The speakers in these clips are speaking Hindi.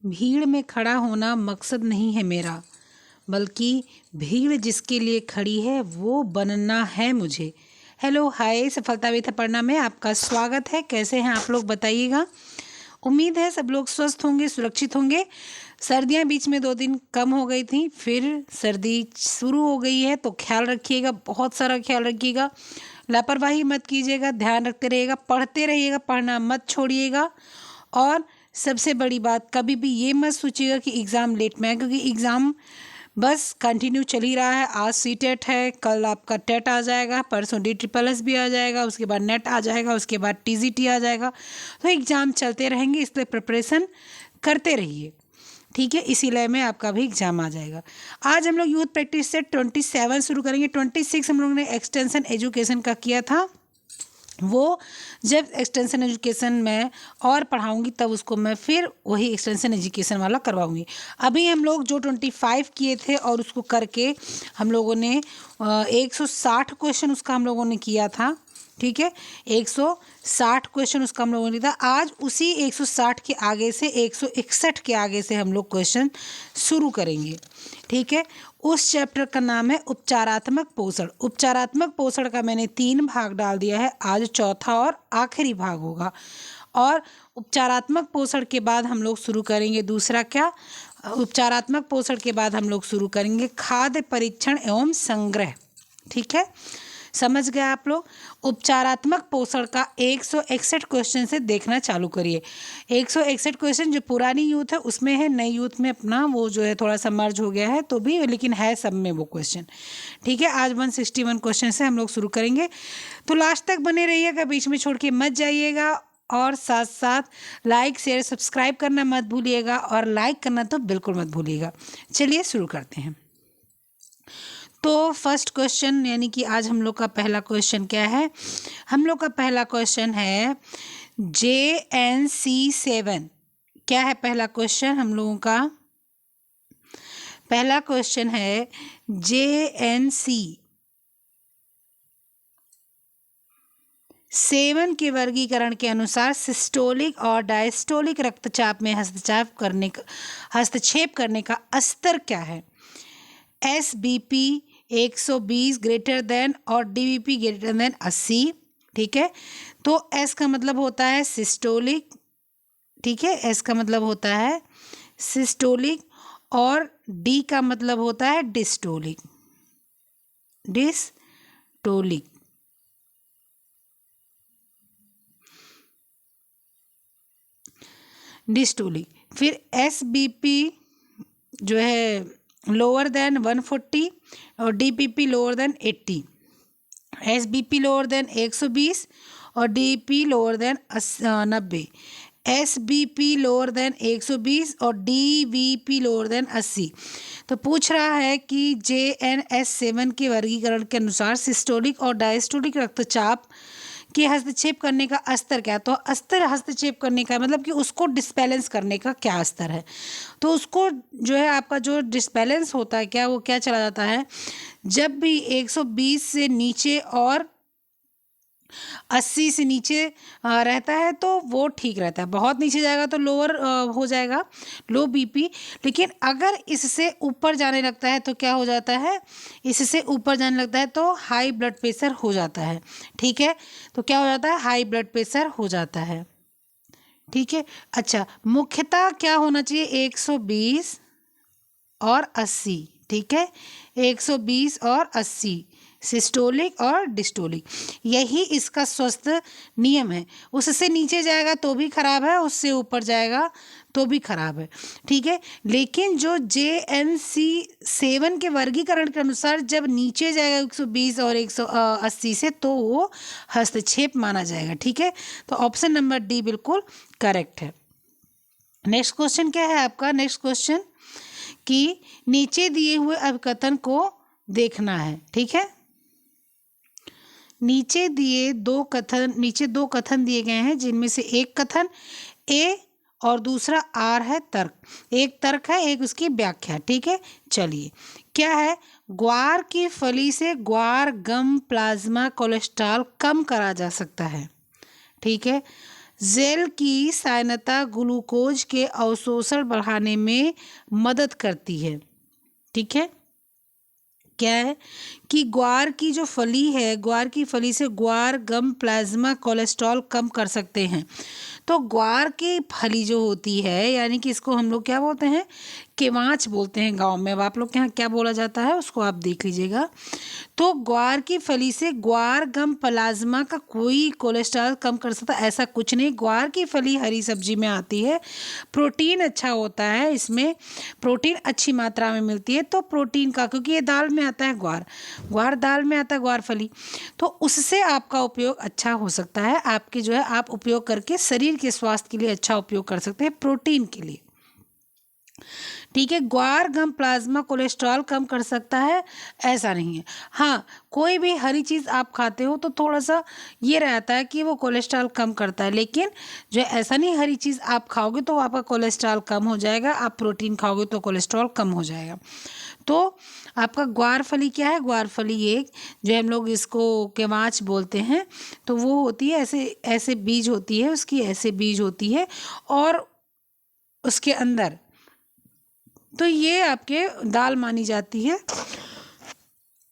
भीड़ में खड़ा होना मकसद नहीं है मेरा, बल्कि भीड़ जिसके लिए खड़ी है वो बनना है मुझे। हेलो हाय, सफलता विथ अपर्णा में आपका स्वागत है। कैसे हैं आप लोग बताइएगा। उम्मीद है सब लोग स्वस्थ होंगे, सुरक्षित होंगे। सर्दियां बीच में 2 दिन कम हो गई थी, फिर सर्दी शुरू हो गई है, तो ख्याल रखिएगा, बहुत सारा ख्याल रखिएगा। लापरवाही मत कीजिएगा, ध्यान रखते रहिएगा, पढ़ते रहिएगा, पढ़ना मत छोड़िएगा। और सबसे बड़ी बात, कभी भी ये मत सोचिएगा कि एग्ज़ाम लेट में है, क्योंकि एग्ज़ाम बस कंटिन्यू चल ही रहा है। आज सी टेट है, कल आपका टेट आ जाएगा, परसों DSSS भी आ जाएगा, उसके बाद नेट आ जाएगा, उसके बाद TGT आ जाएगा। तो एग्ज़ाम चलते रहेंगे, इसलिए प्रिपरेशन करते रहिए, ठीक है। इसी लय में आपका भी एग्जाम आ जाएगा। आज हम लोग यूथ प्रैक्टिस से 27 शुरू करेंगे। 26 हम लोगों ने एक्सटेंशन एजुकेशन का किया था। वो जब एक्सटेंशन एजुकेशन में और पढ़ाऊंगी तब उसको मैं फिर वही एक्सटेंशन एजुकेशन वाला करवाऊंगी। अभी हम लोग जो 25 किए थे और उसको करके हम लोगों ने 160 क्वेश्चन उसका हम लोगों ने किया था, ठीक है। 160 क्वेश्चन उसका हम लोगों ने था। आज उसी 160 के आगे से 161 के आगे से हम लोग क्वेश्चन शुरू करेंगे, ठीक है। उस चैप्टर का नाम है उपचारात्मक पोषण। उपचारात्मक पोषण का मैंने 3 भाग डाल दिया है, आज चौथा और आखिरी भाग होगा। और उपचारात्मक पोषण के बाद हम लोग शुरू करेंगे दूसरा क्या, उपचारात्मक पोषण के बाद हम लोग शुरू करेंगे खाद्य परीक्षण एवं संग्रह, ठीक है। समझ गए आप लोग। उपचारात्मक पोषण का 161 क्वेश्चन से देखना चालू करिए। 161 क्वेश्चन जो पुरानी यूथ है उसमें है, नई यूथ में अपना वो जो है थोड़ा सा मर्ज हो गया है, तो भी लेकिन है सब में वो क्वेश्चन, ठीक है। आज 161 क्वेश्चन से हम लोग शुरू करेंगे, तो लास्ट तक बने रहिएगा, बीच में छोड़ के मत जाइएगा। और साथ साथ लाइक शेयर सब्सक्राइब करना मत भूलिएगा, और लाइक करना तो बिल्कुल मत भूलिएगा। चलिए शुरू करते हैं। तो फर्स्ट क्वेश्चन यानी कि आज हम लोग का पहला क्वेश्चन क्या है, हम लोग का पहला क्वेश्चन है JNC7। क्या है पहला क्वेश्चन हम लोगों का? पहला क्वेश्चन है JNC7 के वर्गीकरण के अनुसार सिस्टोलिक और डायस्टोलिक रक्तचाप में हस्तक्षेप करने का स्तर क्या है? SBP 120 ग्रेटर देन और DBP ग्रेटर देन 80, ठीक है। तो S का मतलब होता है सिस्टोलिक, ठीक है, S का मतलब होता है सिस्टोलिक, और D का मतलब होता है डिस्टोलिक, डिस्टोलिक। डिस्टोलिक। फिर SBP जो है लोअर देन 140 और DBP lower than 80। SBP lower than 120 और DBP lower than 90। SBP lower than 120 और DBP लोअर देन 80। तो पूछ रहा है कि JNS7 के वर्गीकरण के अनुसार सिस्टोलिक और डायस्टोलिक रक्तचाप के हस्तक्षेप करने का स्तर क्या है? तो स्तर हस्तक्षेप करने का मतलब कि उसको डिस्बैलेंस करने का क्या स्तर है। तो उसको जो है आपका जो डिस्बैलेंस होता है क्या, वो क्या चला जाता है, जब भी 120 से नीचे और 80 से नीचे रहता है तो वो ठीक रहता है। बहुत नीचे जाएगा तो लोअर हो जाएगा, लो BP। लेकिन अगर इससे ऊपर जाने लगता है तो क्या हो जाता है, इससे ऊपर जाने लगता है तो हाई ब्लड प्रेशर हो जाता है, ठीक है। तो क्या हो जाता है, हाई ब्लड प्रेशर हो जाता है, ठीक है। अच्छा, मुख्यतः क्या होना चाहिए, 120 और 80, ठीक है, 120 और 80 सिस्टोलिक और डिस्टोलिक, यही इसका स्वस्थ नियम है। उससे नीचे जाएगा तो भी खराब है, उससे ऊपर जाएगा तो भी खराब है, ठीक है। लेकिन जो JNC7 के वर्गीकरण के अनुसार जब नीचे जाएगा 120 और 180 से, तो वो हस्तक्षेप माना जाएगा, ठीक है। तो ऑप्शन नंबर D बिल्कुल करेक्ट है। नेक्स्ट क्वेश्चन क्या है आपका? नेक्स्ट क्वेश्चन कि नीचे दिए हुए अभिकथन को देखना है, ठीक है। नीचे दो कथन दिए गए हैं, जिनमें से एक कथन A और दूसरा R है तर्क। एक तर्क है, एक उसकी व्याख्या, ठीक है। चलिए क्या है, ग्वार की फली से ग्वार गम प्लाज्मा कोलेस्ट्रॉल कम करा जा सकता है, ठीक है। जेल की सायनता ग्लूकोज के अवशोषण बढ़ाने में मदद करती है। ठीक है, क्या है कि ग्वार की जो फली है, ग्वार की फली से ग्वार गम प्लाज्मा कोलेस्ट्रॉल कम कर सकते हैं। तो ग्वार की फली जो होती है, यानी कि इसको हम लोग क्या बोलते हैं, केवांच बोलते हैं गांव में। अब आप लोग के यहाँ क्या बोला जाता है उसको आप देख लीजिएगा। तो ग्वार की फली से ग्वार गम प्लाज्मा का कोई कोलेस्ट्रॉल कम कर सकता, ऐसा कुछ नहीं। ग्वार की फली हरी सब्जी में आती है, प्रोटीन अच्छा होता है, इसमें प्रोटीन अच्छी मात्रा में मिलती है। तो प्रोटीन का, क्योंकि ये दाल में आता है, ग्वार ग्वार दाल में आता है, ग्वार फली, तो उससे आपका उपयोग अच्छा हो सकता है। आपके जो है आप उपयोग करके शरीर के स्वास्थ्य के लिए अच्छा उपयोग कर सकते हैं, प्रोटीन के लिए। ठीक है, ग्वार गम प्लाज्मा कोलेस्ट्रॉल कम कर सकता है, ऐसा नहीं है। हाँ, कोई भी हरी चीज़ आप खाते हो तो थोड़ा सा ये रहता है कि वो कोलेस्ट्रॉल कम करता है, लेकिन जो ऐसा नहीं, हरी चीज़ आप खाओगे तो आपका कोलेस्ट्रॉल कम हो जाएगा, आप प्रोटीन खाओगे तो कोलेस्ट्रॉल कम हो जाएगा। तो आपका ग्वार फली क्या है, ग्वार फली एक जो हम लोग इसको केवांच बोलते हैं, तो वो होती है ऐसे ऐसे बीज होती है उसकी, ऐसे बीज होती है और उसके अंदर, तो ये आपके दाल मानी जाती है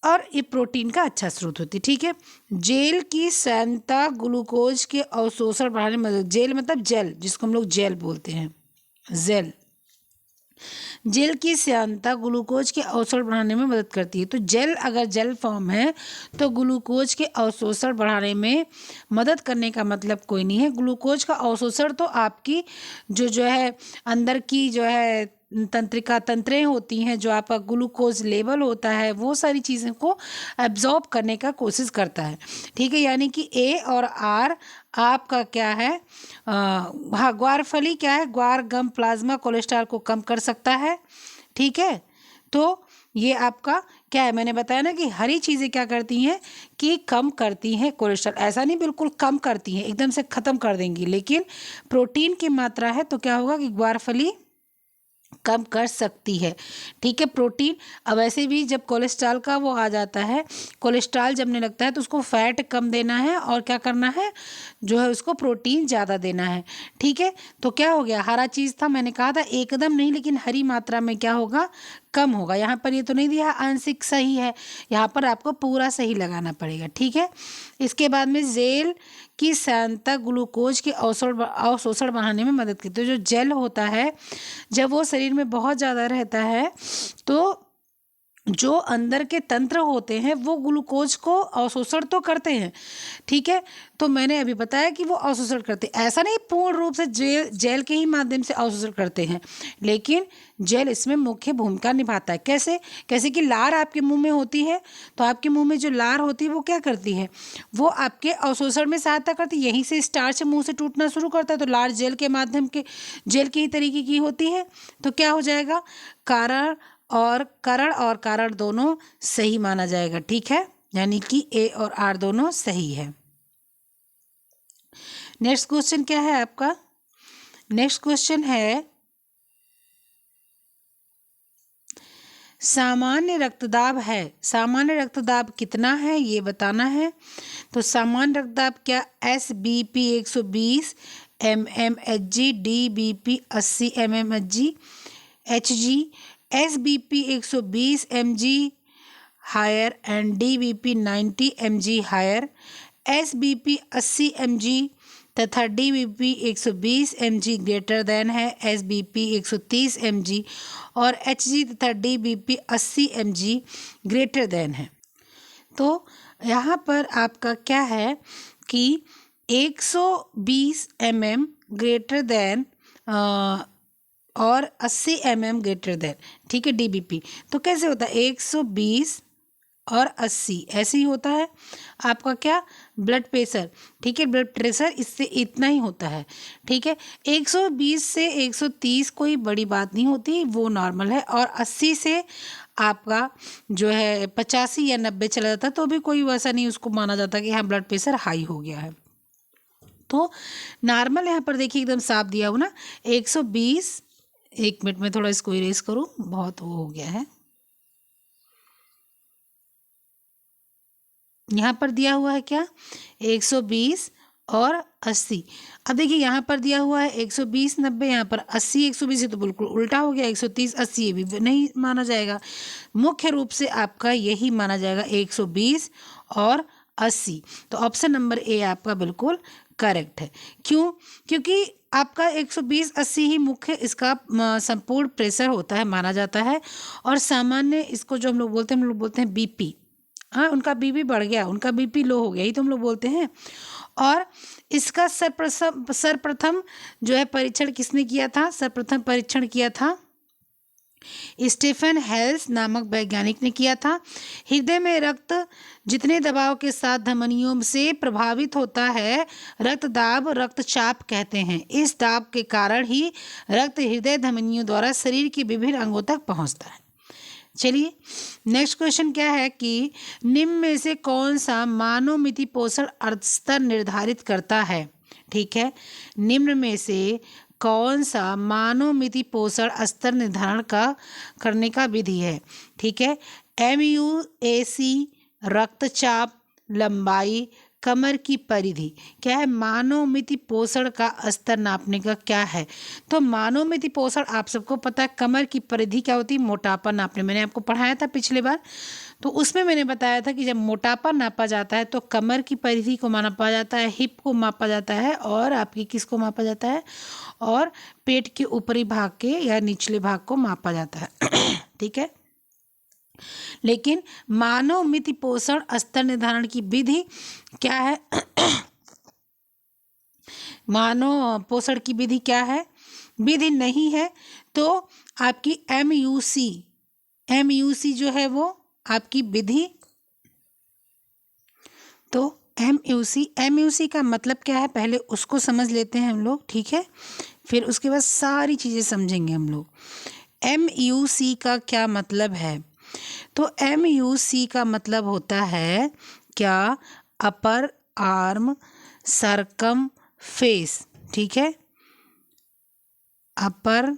और ये प्रोटीन का अच्छा स्रोत होती है। ठीक है, जेल की सांद्रता ग्लूकोज के अवशोषण बढ़ाने में मदद, जेल मतलब जेल, जिसको हम लोग जेल बोलते हैं, जेल, जेल की सांद्रता ग्लूकोज के अवशोषण बढ़ाने में मदद करती है। तो जेल अगर जेल फॉर्म है तो ग्लूकोज के अवशोषण बढ़ाने में मदद करने का मतलब कोई नहीं है। ग्लूकोज का अवशोषण तो आपकी जो है अंदर की जो है तंत्रें होती हैं, जो आपका ग्लूकोज लेवल होता है, वो सारी चीज़ों को एब्जॉर्ब करने का कोशिश करता है। ठीक है, यानी कि ए और आर आपका क्या है, हाँ, ग्वार फली क्या है, ग्वार गम प्लाज्मा कोलेस्ट्रॉल को कम कर सकता है। ठीक है, तो ये आपका क्या है, मैंने बताया ना कि हरी चीज़ें क्या करती हैं कि कम करती हैं कोलेस्ट्रॉल, ऐसा नहीं बिल्कुल कम करती हैं, एकदम से ख़त्म कर देंगी, लेकिन प्रोटीन की मात्रा है तो क्या होगा कि ग्वार फली कम कर सकती है। ठीक है, प्रोटीन, अब वैसे भी जब कोलेस्ट्रॉल का वो आ जाता है, कोलेस्ट्रॉल जमने लगता है तो उसको फैट कम देना है और क्या करना है, जो है उसको प्रोटीन ज़्यादा देना है। ठीक है, तो क्या हो गया, हरा चीज़ था, मैंने कहा था एकदम नहीं, लेकिन हरी मात्रा में क्या होगा, कम होगा। यहाँ पर ये तो नहीं दिया आंशिक सही है, यहाँ पर आपको पूरा सही लगाना पड़ेगा। ठीक है, इसके बाद में जेल की सांद्रता ग्लूकोज के अवशोषण बढ़ाने में मदद करती है। जो जेल होता है, जब वो शरीर में बहुत ज़्यादा रहता है तो जो अंदर के तंत्र होते हैं वो ग्लूकोज को अवशोषण तो करते हैं। ठीक है, तो मैंने अभी बताया कि वो अवशोषण करते हैं, ऐसा नहीं पूर्ण रूप से जेल के ही माध्यम से अवशोषण करते हैं, लेकिन जेल इसमें मुख्य भूमिका निभाता है। कैसे, कैसे कि लार आपके मुंह में होती है, तो आपके मुंह में जो लार होती है वो क्या करती है, वो आपके अवशोषण में सहायता करती है। यहीं से स्टार्च मुंह से टूटना शुरू करता है, तो लार जेल के माध्यम के, जेल के ही तरीके की होती है। तो क्या हो जाएगा, करण और कारण दोनों सही माना जाएगा। ठीक है, यानी कि ए और आर दोनों सही है। नेक्स्ट क्वेश्चन क्या है आपका, नेक्स्ट क्वेश्चन है सामान्य रक्तदाब है, सामान्य रक्तदाब कितना है ये बताना है। तो सामान्य रक्तदाब क्या, SBP 120 mmHg, DBP 80 mmHg, HG, SBP 120 mg higher and DBP 90 mg higher, SBP 80 mg तथा DBP 120 mg ग्रेटर देन है SBP 130 mg, और HG तथा DBP 80 mg ग्रेटर देन है। तो यहाँ पर आपका क्या है कि 120 mm ग्रेटर देन और 80 mm ग्रेटर देन, ठीक है, DBP। तो कैसे होता है, 120 और 80 ऐसे ही होता है आपका क्या, ब्लड प्रेशर। ठीक है, ब्लड प्रेशर इससे इतना ही होता है। ठीक है, 120 से 130 कोई बड़ी बात नहीं होती, वो नॉर्मल है, और 80 से आपका जो है 85 या 90 चला जाता है तो भी कोई वैसा नहीं उसको माना जाता कि हाँ ब्लड प्रेशर हाई हो गया है। तो नॉर्मल यहाँ पर देखिए एकदम साफ दिया हो ना, 120, एक मिनट में थोड़ा इसको इरेज करूँ, बहुत वो हो गया है, यहाँ पर दिया हुआ है क्या, 120 और 80। अब देखिए यहाँ पर दिया हुआ है 120 90, यहाँ पर 80 120, तो बिल्कुल उल्टा हो गया, 130 80 ये भी नहीं माना जाएगा। मुख्य रूप से आपका यही माना जाएगा 120 और 80। तो ऑप्शन नंबर ए आपका बिल्कुल करेक्ट है। क्यों? क्योंकि आपका 120 80 ही मुख्य इसका संपूर्ण प्रेशर होता है, माना जाता है। और सामान्य इसको जो हम लोग बोलते हैं बीपी। हाँ, उनका बीपी बढ़ गया, उनका बीपी लो हो गया, ही तो हम लोग बोलते हैं। और इसका सर्वप्रथम जो है परीक्षण किसने किया था? सर्वप्रथम परीक्षण किया था स्टीफन हेल्स नामक वैज्ञानिक ने किया था। हृदय में रक्त जितने दबाव के साथ धमनियों से प्रभावित होता है, रक्तदाब रक्तचाप कहते हैं। इस दाब के कारण ही रक्त हृदय धमनियों द्वारा शरीर के विभिन्न अंगों तक पहुंचता है। चलिए नेक्स्ट क्वेश्चन क्या है कि निम्न में से कौन सा मानवमिति पोषण स्तर निर्धारित करता है? ठीक है, निम्न में से कौन सा मानवमिति पोषण स्तर निर्धारण करने का विधि है? ठीक है, MUAC, रक्तचाप, लंबाई, कमर की परिधि। क्या है? मानवमिति पोषण का स्तर नापने का क्या है? तो मानवमिति पोषण आप सबको पता है। कमर की परिधि क्या होती है? मोटापा नापने, मैंने आपको पढ़ाया था पिछले बार, तो उसमें मैंने बताया था कि जब मोटापा नापा जाता है तो कमर की परिधि को मापा जाता है, हिप को मापा जाता है, और आपकी किसको मापा जाता है? और पेट के ऊपरी भाग के या निचले भाग को मापा जाता है। ठीक है, लेकिन मानवमिति पोषण स्तर निर्धारण की विधि क्या है? मानव पोषण की विधि क्या है? विधि नहीं है तो आपकी MUC जो है वो आपकी विधि। तो MUC का मतलब क्या है, पहले उसको समझ लेते हैं हम लोग। ठीक है, फिर उसके बाद सारी चीज़ें समझेंगे हम लोग। MUC का क्या मतलब है? तो MUC का मतलब होता है क्या? Upper arm circumference. ठीक है, upper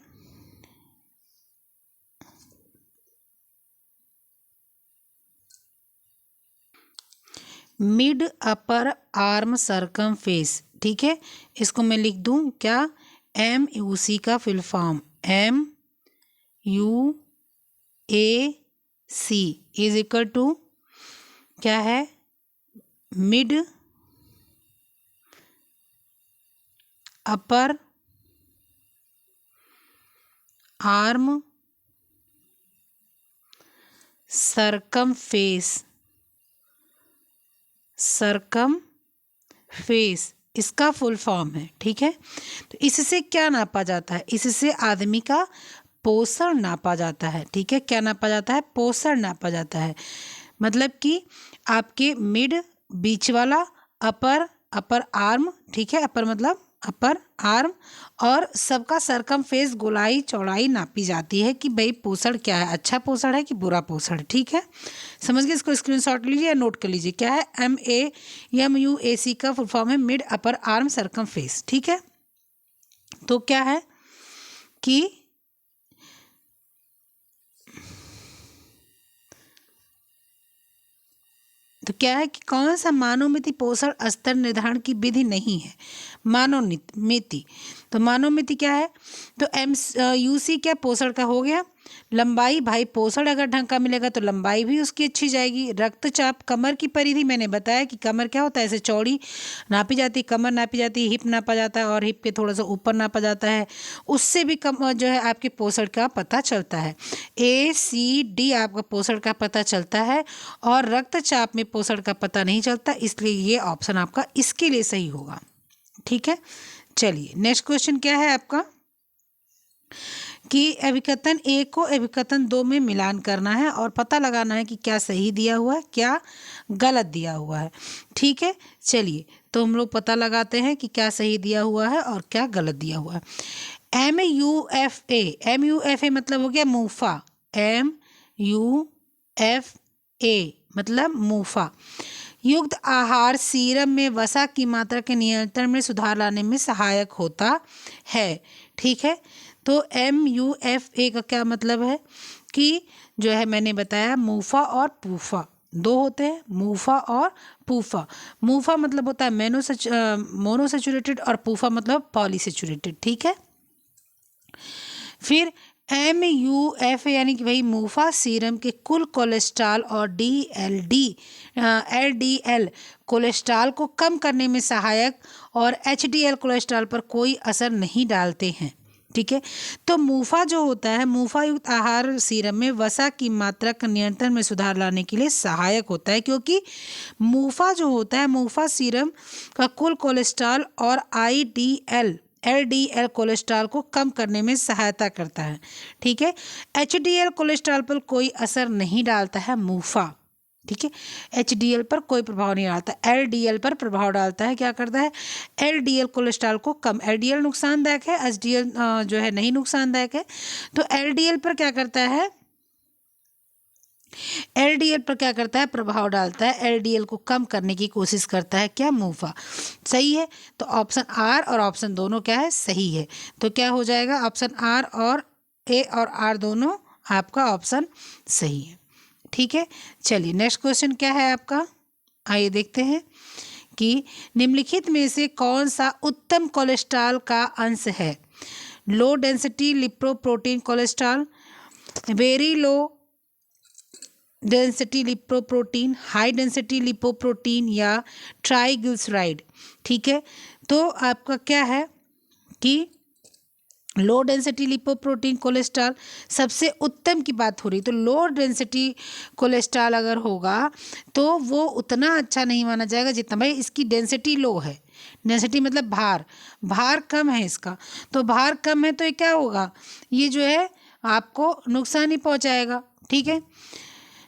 mid upper arm circumference. ठीक है, इसको मैं लिख दूं क्या? MUC का full form MUAC is equal to क्या है? Mid upper arm circumference इसका फुल फॉर्म है। ठीक है, तो इससे क्या नापा जाता है? इससे आदमी का पोषण नापा जाता है। ठीक है, क्या नापा जाता है? पोषण नापा जाता है। मतलब कि आपके मिड बीच वाला, अपर आर्म। ठीक है, अपर मतलब अपर आर्म, और सबका सरकम फेस गोलाई चौड़ाई नापी जाती है कि भाई पोषण क्या है, अच्छा पोषण है कि बुरा पोषण है। ठीक है, समझ गए? इसको स्क्रीनशॉट लीजिए या नोट कर लीजिए। क्या है? MUAC का फुल फॉर्म है mid upper arm circumference. ठीक है, तो क्या है कि तो क्या है कि कौन सा मानवमिति पोषण स्तर निर्धारण की विधि नहीं है? मानवमिति, तो मानवमिति क्या है? तो MUC क्या पोषण का हो गया। लंबाई, भाई पोषण अगर ढंग का मिलेगा तो लंबाई भी उसकी अच्छी जाएगी। रक्तचाप, कमर की परिधि मैंने बताया कि कमर क्या होता है, ऐसे चौड़ी नापी जाती है, कमर नापी जाती है, हिप नापा जाता है और हिप के थोड़ा सा ऊपर नापा जाता है, उससे भी कम जो है आपके पोषण का पता चलता है। ACD आपका पोषण का पता चलता है और रक्तचाप में पोषण का पता नहीं चलता, इसलिए ये ऑप्शन आपका इसके लिए सही होगा। ठीक है, चलिए नेक्स्ट क्वेश्चन क्या है आपका कि अभिकथन 1 को अभिकथन 2 में मिलान करना है और पता लगाना है कि क्या सही दिया हुआ है, क्या गलत दिया हुआ है। ठीक है, चलिए तो हम लोग पता लगाते हैं कि क्या सही दिया हुआ है और क्या गलत दिया हुआ है। MUFA मतलब हो गया मूफा। MUFA मतलब मूफा। युक्त आहार सीरम में वसा की मात्रा के नियंत्रण में सुधार लाने में सहायक होता है। ठीक है, तो MUFA का क्या मतलब है कि जो है मैंने बताया मूफा और पूफा। दो होते हैं, मूफा और पूफा। मूफा मतलब होता है मोनोसेचुरेटेड और पूफा मतलब पॉलीसेचुरेटेड, ठीक है। फिर MUF यानी कि भाई मूफा सीरम के कुल कोलेस्ट्रॉल और LDL कोलेस्ट्रॉल को कम करने में सहायक और HDL कोलेस्ट्रॉल पर कोई असर नहीं डालते हैं, ठीक है। तो मूफा जो होता है, मूफा युक्त आहार सीरम में वसा की मात्रा का नियंत्रण में सुधार लाने के लिए सहायक होता है, क्योंकि मूफा जो होता है, मूफा सीरम का कुल कोलेस्ट्रॉल और LDL कोलेस्ट्रॉल को कम करने में सहायता करता है, ठीक है। HDL कोलेस्ट्रॉल पर कोई असर नहीं डालता है मूफा, ठीक है। HDL पर कोई प्रभाव नहीं डालता, LDL पर प्रभाव डालता है। क्या करता है? LDL कोलेस्ट्रॉल को कम, LDL नुकसानदायक है, HDL जो है नहीं नुकसानदायक है। तो LDL पर क्या करता है? LDL पर क्या करता है? प्रभाव डालता है, LDL को कम करने की कोशिश करता है। क्या? मूफा। सही है। तो ऑप्शन आर और ऑप्शन दोनों क्या है? सही है। तो क्या हो जाएगा? ऑप्शन आर और ए और आर दोनों आपका ऑप्शन सही है, ठीक है। चलिए नेक्स्ट क्वेश्चन क्या है आपका, आइए देखते हैं कि निम्नलिखित में से कौन सा उत्तम कोलेस्ट्रॉल का अंश है? Low density lipoprotein cholesterol, very low density lipoprotein, high density lipoprotein या ट्राइग्लिसराइड, ठीक है। तो आपका क्या है कि लो डेंसिटी लिपोप्रोटीन कोलेस्ट्रॉल सबसे उत्तम की बात हो रही, तो लो डेंसिटी कोलेस्ट्रॉल अगर होगा तो वो उतना अच्छा नहीं माना जाएगा जितना, भाई इसकी डेंसिटी लो है, डेंसिटी मतलब भार कम है इसका, तो भार कम है तो ये क्या होगा, ये जो है आपको नुकसान ही पहुंचाएगा, ठीक है।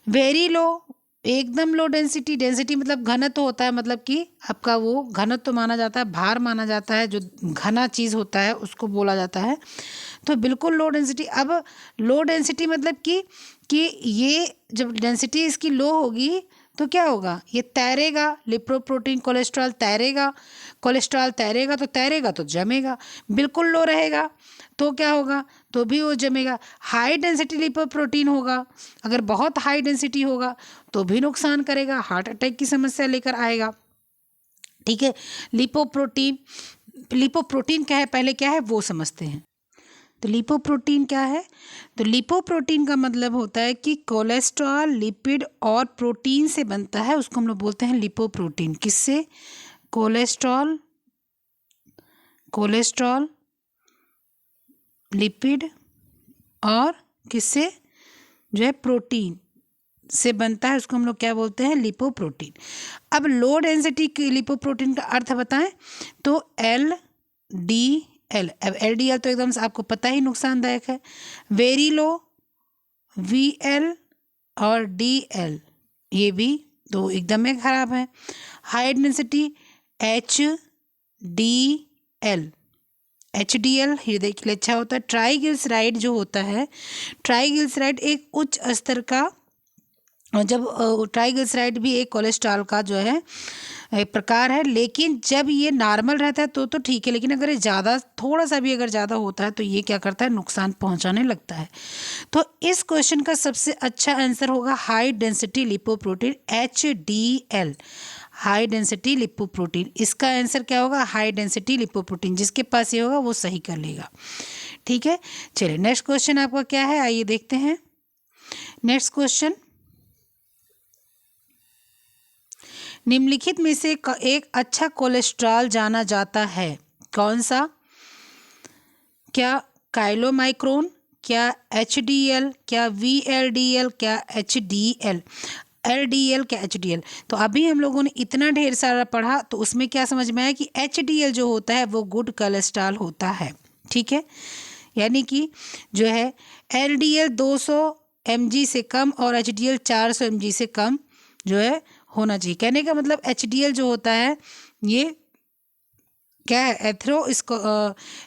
वेरी लो, एकदम लो डेंसिटी, डेंसिटी मतलब घनत्व होता है, मतलब कि आपका वो घनत्व माना जाता है, भार माना जाता है, जो घना चीज़ होता है उसको बोला जाता है। तो बिल्कुल लो डेंसिटी। अब लो डेंसिटी मतलब कि ये जब डेंसिटी इसकी लो होगी तो क्या होगा, ये तैरेगा, लिपोप्रोटीन कोलेस्ट्रॉल तैरेगा, कोलेस्ट्रॉल तैरेगा तो जमेगा। बिल्कुल लो रहेगा तो क्या होगा, तो भी वो जमेगा। हाई डेंसिटी लिपोप्रोटीन होगा, अगर बहुत हाई डेंसिटी होगा तो भी नुकसान करेगा, हार्ट अटैक की समस्या लेकर आएगा, ठीक है। लिपोप्रोटीन क्या है, पहले क्या है वो समझते हैं। तो लिपोप्रोटीन क्या है? तो लिपोप्रोटीन का मतलब होता है कि कोलेस्ट्रॉल, लिपिड और प्रोटीन से बनता है, उसको हम लोग बोलते हैं लिपोप्रोटीन। किससे? कोलेस्ट्रॉल, लिपिड और किससे, जो है प्रोटीन से बनता है, उसको हम लोग क्या बोलते हैं? लिपोप्रोटीन। अब लो डेंसिटी की लिपोप्रोटीन का अर्थ बताएं तो LDL, अब LDL तो एकदम से आपको पता ही नुकसानदायक है। वेरी लो VL और DL, ये भी तो एकदम में खराब है। हाई डेंसिटी HDL हृदय के लिए अच्छा होता है। ट्राइग्लिसराइड जो होता है, ट्राइग्लिसराइड एक उच्च स्तर का, जब ट्राइग्लिसराइड भी एक कोलेस्ट्रॉल का जो है एक प्रकार है, लेकिन जब ये नॉर्मल रहता है तो ठीक है, लेकिन अगर ये ज़्यादा, थोड़ा सा भी अगर ज़्यादा होता है तो ये क्या करता है, नुकसान पहुंचाने लगता है। तो इस क्वेश्चन का सबसे अच्छा आंसर होगा high density lipoprotein, HDL, high density lipoprotein. इसका आंसर क्या होगा? High density lipoprotein. जिसके पास ये होगा वो सही कर लेगा, ठीक है। चलिए नेक्स्ट क्वेश्चन आपका क्या है, आइए देखते हैं। नेक्स्ट क्वेश्चन, निम्नलिखित में से एक अच्छा कोलेस्ट्रॉल जाना जाता है, कौन सा? क्या काइलोमाइक्रोन, क्या HDL, क्या VLDL, क्या LDL, क्या HDL? तो अभी हम लोगों ने इतना ढेर सारा पढ़ा तो उसमें क्या समझ में आया कि HDL जो होता है वो गुड कोलेस्ट्रॉल होता है, ठीक है। यानी कि जो है LDL 200 mg से कम और HDL 400 mg से कम जो है होना चाहिए। कहने का मतलब HDL जो होता है ये क्या है,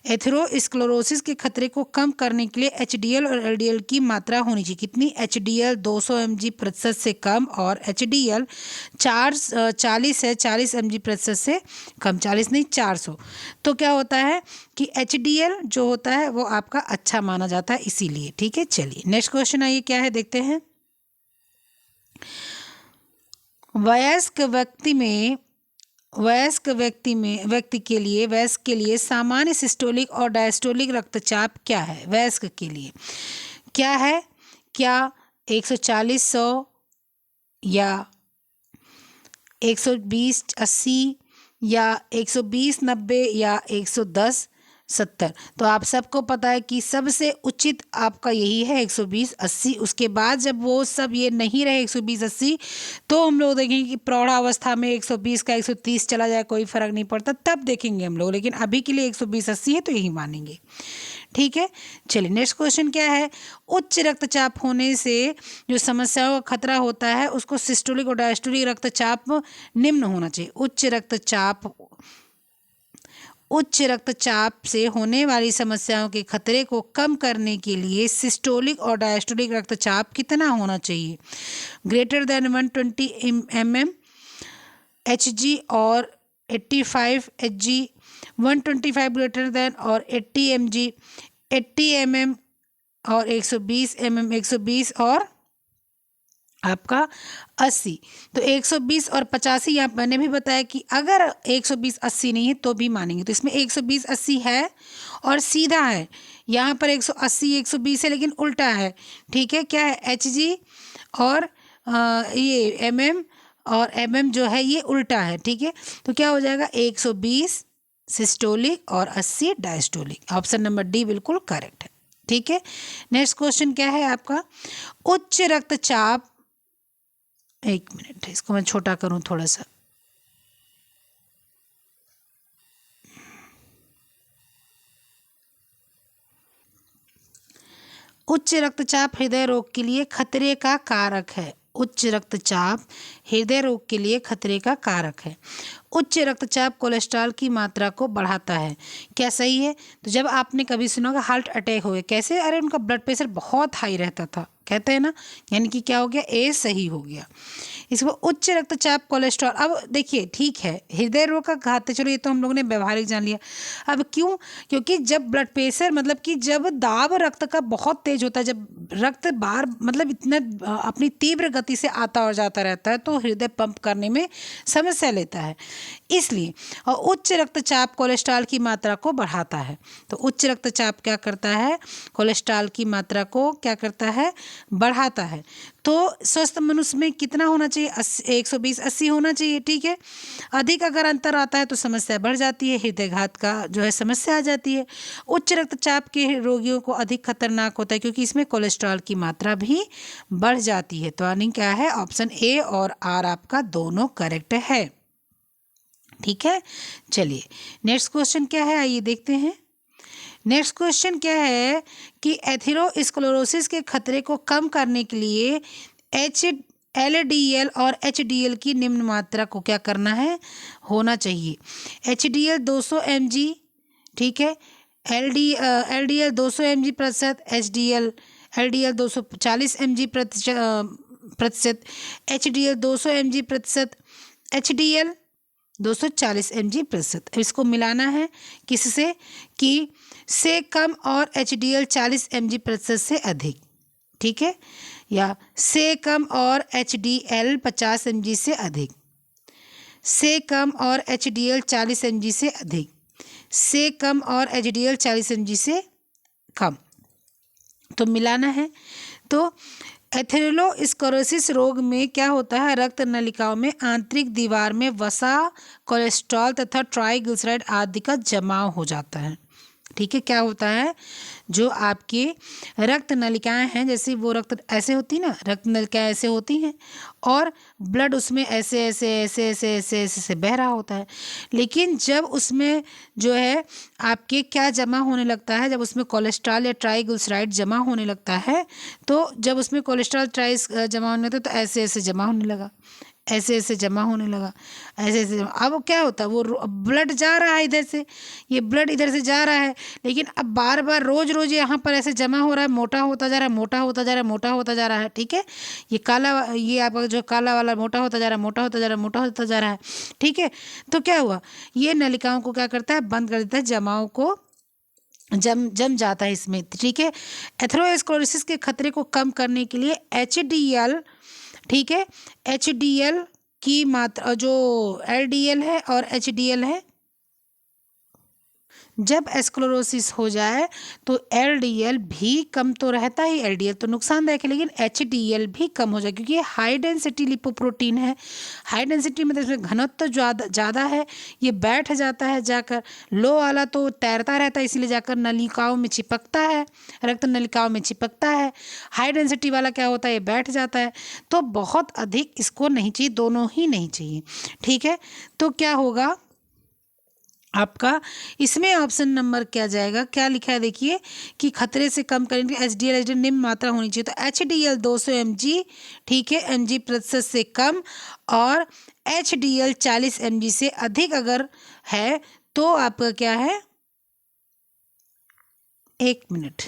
एथेरोस्क्लेरोसिस के खतरे को कम करने के लिए HDL और LDL की मात्रा होनी चाहिए। कितनी? HDL 200 mg प्रतिशत से कम और HDL 40 है, 40 mg प्रतिशत से कम, 40 नहीं 400। तो क्या होता है कि HDL जो होता है वो आपका अच्छा माना जाता है इसीलिए, ठीक है। चलिए नेक्स्ट क्वेश्चन आइए क्या है देखते हैं। वयस्क व्यक्ति के लिए सामान्य सिस्टोलिक और डायस्टोलिक रक्तचाप क्या है? वयस्क के लिए क्या है? क्या 140/100 या 120/80 या 120/90 या 110/70? तो आप सबको पता है कि सबसे उचित आपका यही है 120/80। उसके बाद जब वो सब ये नहीं रहे 120/80, तो हम लोग देखेंगे कि प्रौढ़ावस्था में 120 का 130 चला जाए, कोई फर्क नहीं पड़ता, तब देखेंगे हम लोग। लेकिन अभी के लिए 120/80 है तो यही मानेंगे। ठीक है, चलिए नेक्स्ट क्वेश्चन क्या है? उच्च रक्तचाप होने से जो समस्याओं का खतरा होता है उसको सिस्टोलिक और डायस्टोलिक रक्तचाप निम्न होना चाहिए। उच्च रक्तचाप से होने वाली समस्याओं के खतरे को कम करने के लिए सिस्टोलिक और डायस्टोलिक रक्तचाप कितना होना चाहिए? ग्रेटर देन 120 mm Hg और 85 Hg, 125 ग्रेटर देन और 80 mg, 80 mm और 120 mm, 120 और आपका 80। तो 120 और 85 यहाँ मैंने भी बताया कि अगर 120/80 नहीं है तो भी मानेंगे। तो इसमें 120/80 है और सीधा है, यहाँ पर 180 120 है लेकिन उल्टा है। ठीक है, क्या है? Hg और ये mm और mm जो है ये उल्टा है। ठीक है, तो क्या हो जाएगा? 120 सिस्टोलिक और 80 डायस्टोलिक। ऑप्शन नंबर डी बिल्कुल करेक्ट है। ठीक है, नेक्स्ट क्वेश्चन क्या है आपका? उच्च रक्तचाप, एक मिनट इसको मैं छोटा करूं थोड़ा सा। उच्च रक्तचाप हृदय रोग के लिए खतरे का कारक है। उच्च रक्तचाप हृदय रोग के लिए खतरे का कारक है। उच्च रक्तचाप कोलेस्ट्रॉल की मात्रा को बढ़ाता है। क्या सही है? तो जब आपने कभी सुना होगा हार्ट अटैक हो गया, कैसे? अरे उनका ब्लड प्रेशर बहुत हाई रहता था, कहते हैं ना, यानी कि क्या हो गया? ए सही हो गया। इसको उच्च रक्तचाप कोलेस्ट्रॉल। अब देखिए, ठीक है, हृदय रोग का घात, चलो ये तो हम लोगों ने व्यवहारिक जान लिया। अब क्यों? क्योंकि जब ब्लड प्रेशर मतलब कि जब दाब रक्त का बहुत तेज होता है, जब रक्त बार मतलब इतना अपनी तीव्र गति से आता और जाता रहता है, तो हृदय पंप करने में समस्या लेता है, इसलिए। और उच्च रक्तचाप कोलेस्ट्रॉल की मात्रा को बढ़ाता है। तो उच्च रक्तचाप क्या करता है? कोलेस्ट्रॉल की मात्रा को क्या करता है? बढ़ाता है। तो स्वस्थ मनुष्य में कितना होना चाहिए? 120/80 होना चाहिए। ठीक है, अधिक अगर अंतर आता है तो समस्या बढ़ जाती है, हृदयघात का जो है समस्या आ जाती है। उच्च रक्तचाप के रोगियों को अधिक खतरनाक होता है क्योंकि इसमें कोलेस्ट्रॉल की मात्रा भी बढ़ जाती है। तो यानी क्या है? ऑप्शन ए और आर आपका दोनों करेक्ट है। ठीक है, चलिए नेक्स्ट क्वेश्चन क्या है, आइए देखते हैं। नेक्स्ट क्वेश्चन क्या है कि एथेरोस्क्लेरोसिस के खतरे को कम करने के लिए LDL और HDL की निम्न मात्रा को क्या करना है? होना चाहिए। HDL 200 mg, ठीक है, LDL 200 mg प्रतिशत, LDL 240 mg प्रतिशत, HDL 200 mg प्रतिशत, HDL 240 mg प्रतिशत। इसको मिलाना है किससे? कि से कम और HDL 40 mg प्रतिशत से अधिक। ठीक है, या से कम और HDL 50 mg से अधिक, से कम और HDL 40 mg से अधिक, से कम और HDL 40 mg से कम, तो मिलाना है। तो एथेरोस्क्लेरोसिस रोग में क्या होता है? रक्त नलिकाओं में आंतरिक दीवार में वसा, कोलेस्ट्रॉल तथा ट्राइग्लिसराइड आदि का जमाव हो जाता है। ठीक है, क्या होता है? जो आपकी रक्त नलिकाएं हैं, जैसे वो रक्त ऐसे होती ना, रक्त नलिकाएं ऐसे होती हैं और ब्लड उसमें ऐसे ऐसे ऐसे ऐसे ऐसे ऐसे से बह रहा होता है। लेकिन जब उसमें जो है आपके क्या जमा होने लगता है? जब उसमें कोलेस्ट्रॉल या ट्राइग्लिसराइड जमा होने लगता है, तो जब उसमें कोलेस्ट्रॉल जमा होने लगता है तो ऐसे ऐसे जमा होने लगा, ऐसे ऐसे जमा होने लगा, ऐसे ऐसे जमा। अब क्या होता है? वो ब्लड जा रहा है इधर से, ये ब्लड इधर से जा रहा है, लेकिन अब बार बार रोज रोज यहाँ पर ऐसे जमा हो रहा है, मोटा होता जा रहा है, मोटा होता जा रहा है, मोटा होता जा रहा है। ठीक है, ये काला, ये आपका जो काला वाला मोटा होता जा रहा है, मोटा होता जा रहा है, मोटा होता जा रहा है। ठीक है, तो क्या हुआ? ये नलिकाओं को क्या करता है? बंद कर देता है, जमाव को जम जाता है इसमें। ठीक है, एथेरोस्क्लेरोसिस के खतरे को कम करने के लिए HDL, ठीक है, HDL की मात्रा, जो LDL है और HDL है, जब एस्क्लेरोसिस हो जाए तो LDL भी कम तो रहता ही, LDL तो नुकसानदायक है, लेकिन HDL भी कम हो जाए, क्योंकि ये हाई डेंसिटी लिपोप्रोटीन है। हाई डेंसिटी मतलब इसमें घनत्व ज़्यादा है, ये बैठ जाता है जाकर। लो वाला तो तैरता रहता है, इसीलिए जाकर नलिकाओं में चिपकता है, रक्त नलिकाओं में चिपकता है। हाई डेंसिटी वाला क्या होता है, ये बैठ जाता है। तो बहुत अधिक इसको नहीं चाहिए, दोनों ही नहीं चाहिए। ठीक है, तो क्या होगा आपका इसमें ऑप्शन नंबर क्या जाएगा, क्या लिखा है देखिए कि खतरे से कम करने के लिए HDL निम्न मात्रा होनी चाहिए। तो HDL 200 mg, ठीक है, mg प्रतिशत से कम, और HDL 40 mg से अधिक अगर है तो आपका क्या है, 1 मिनट,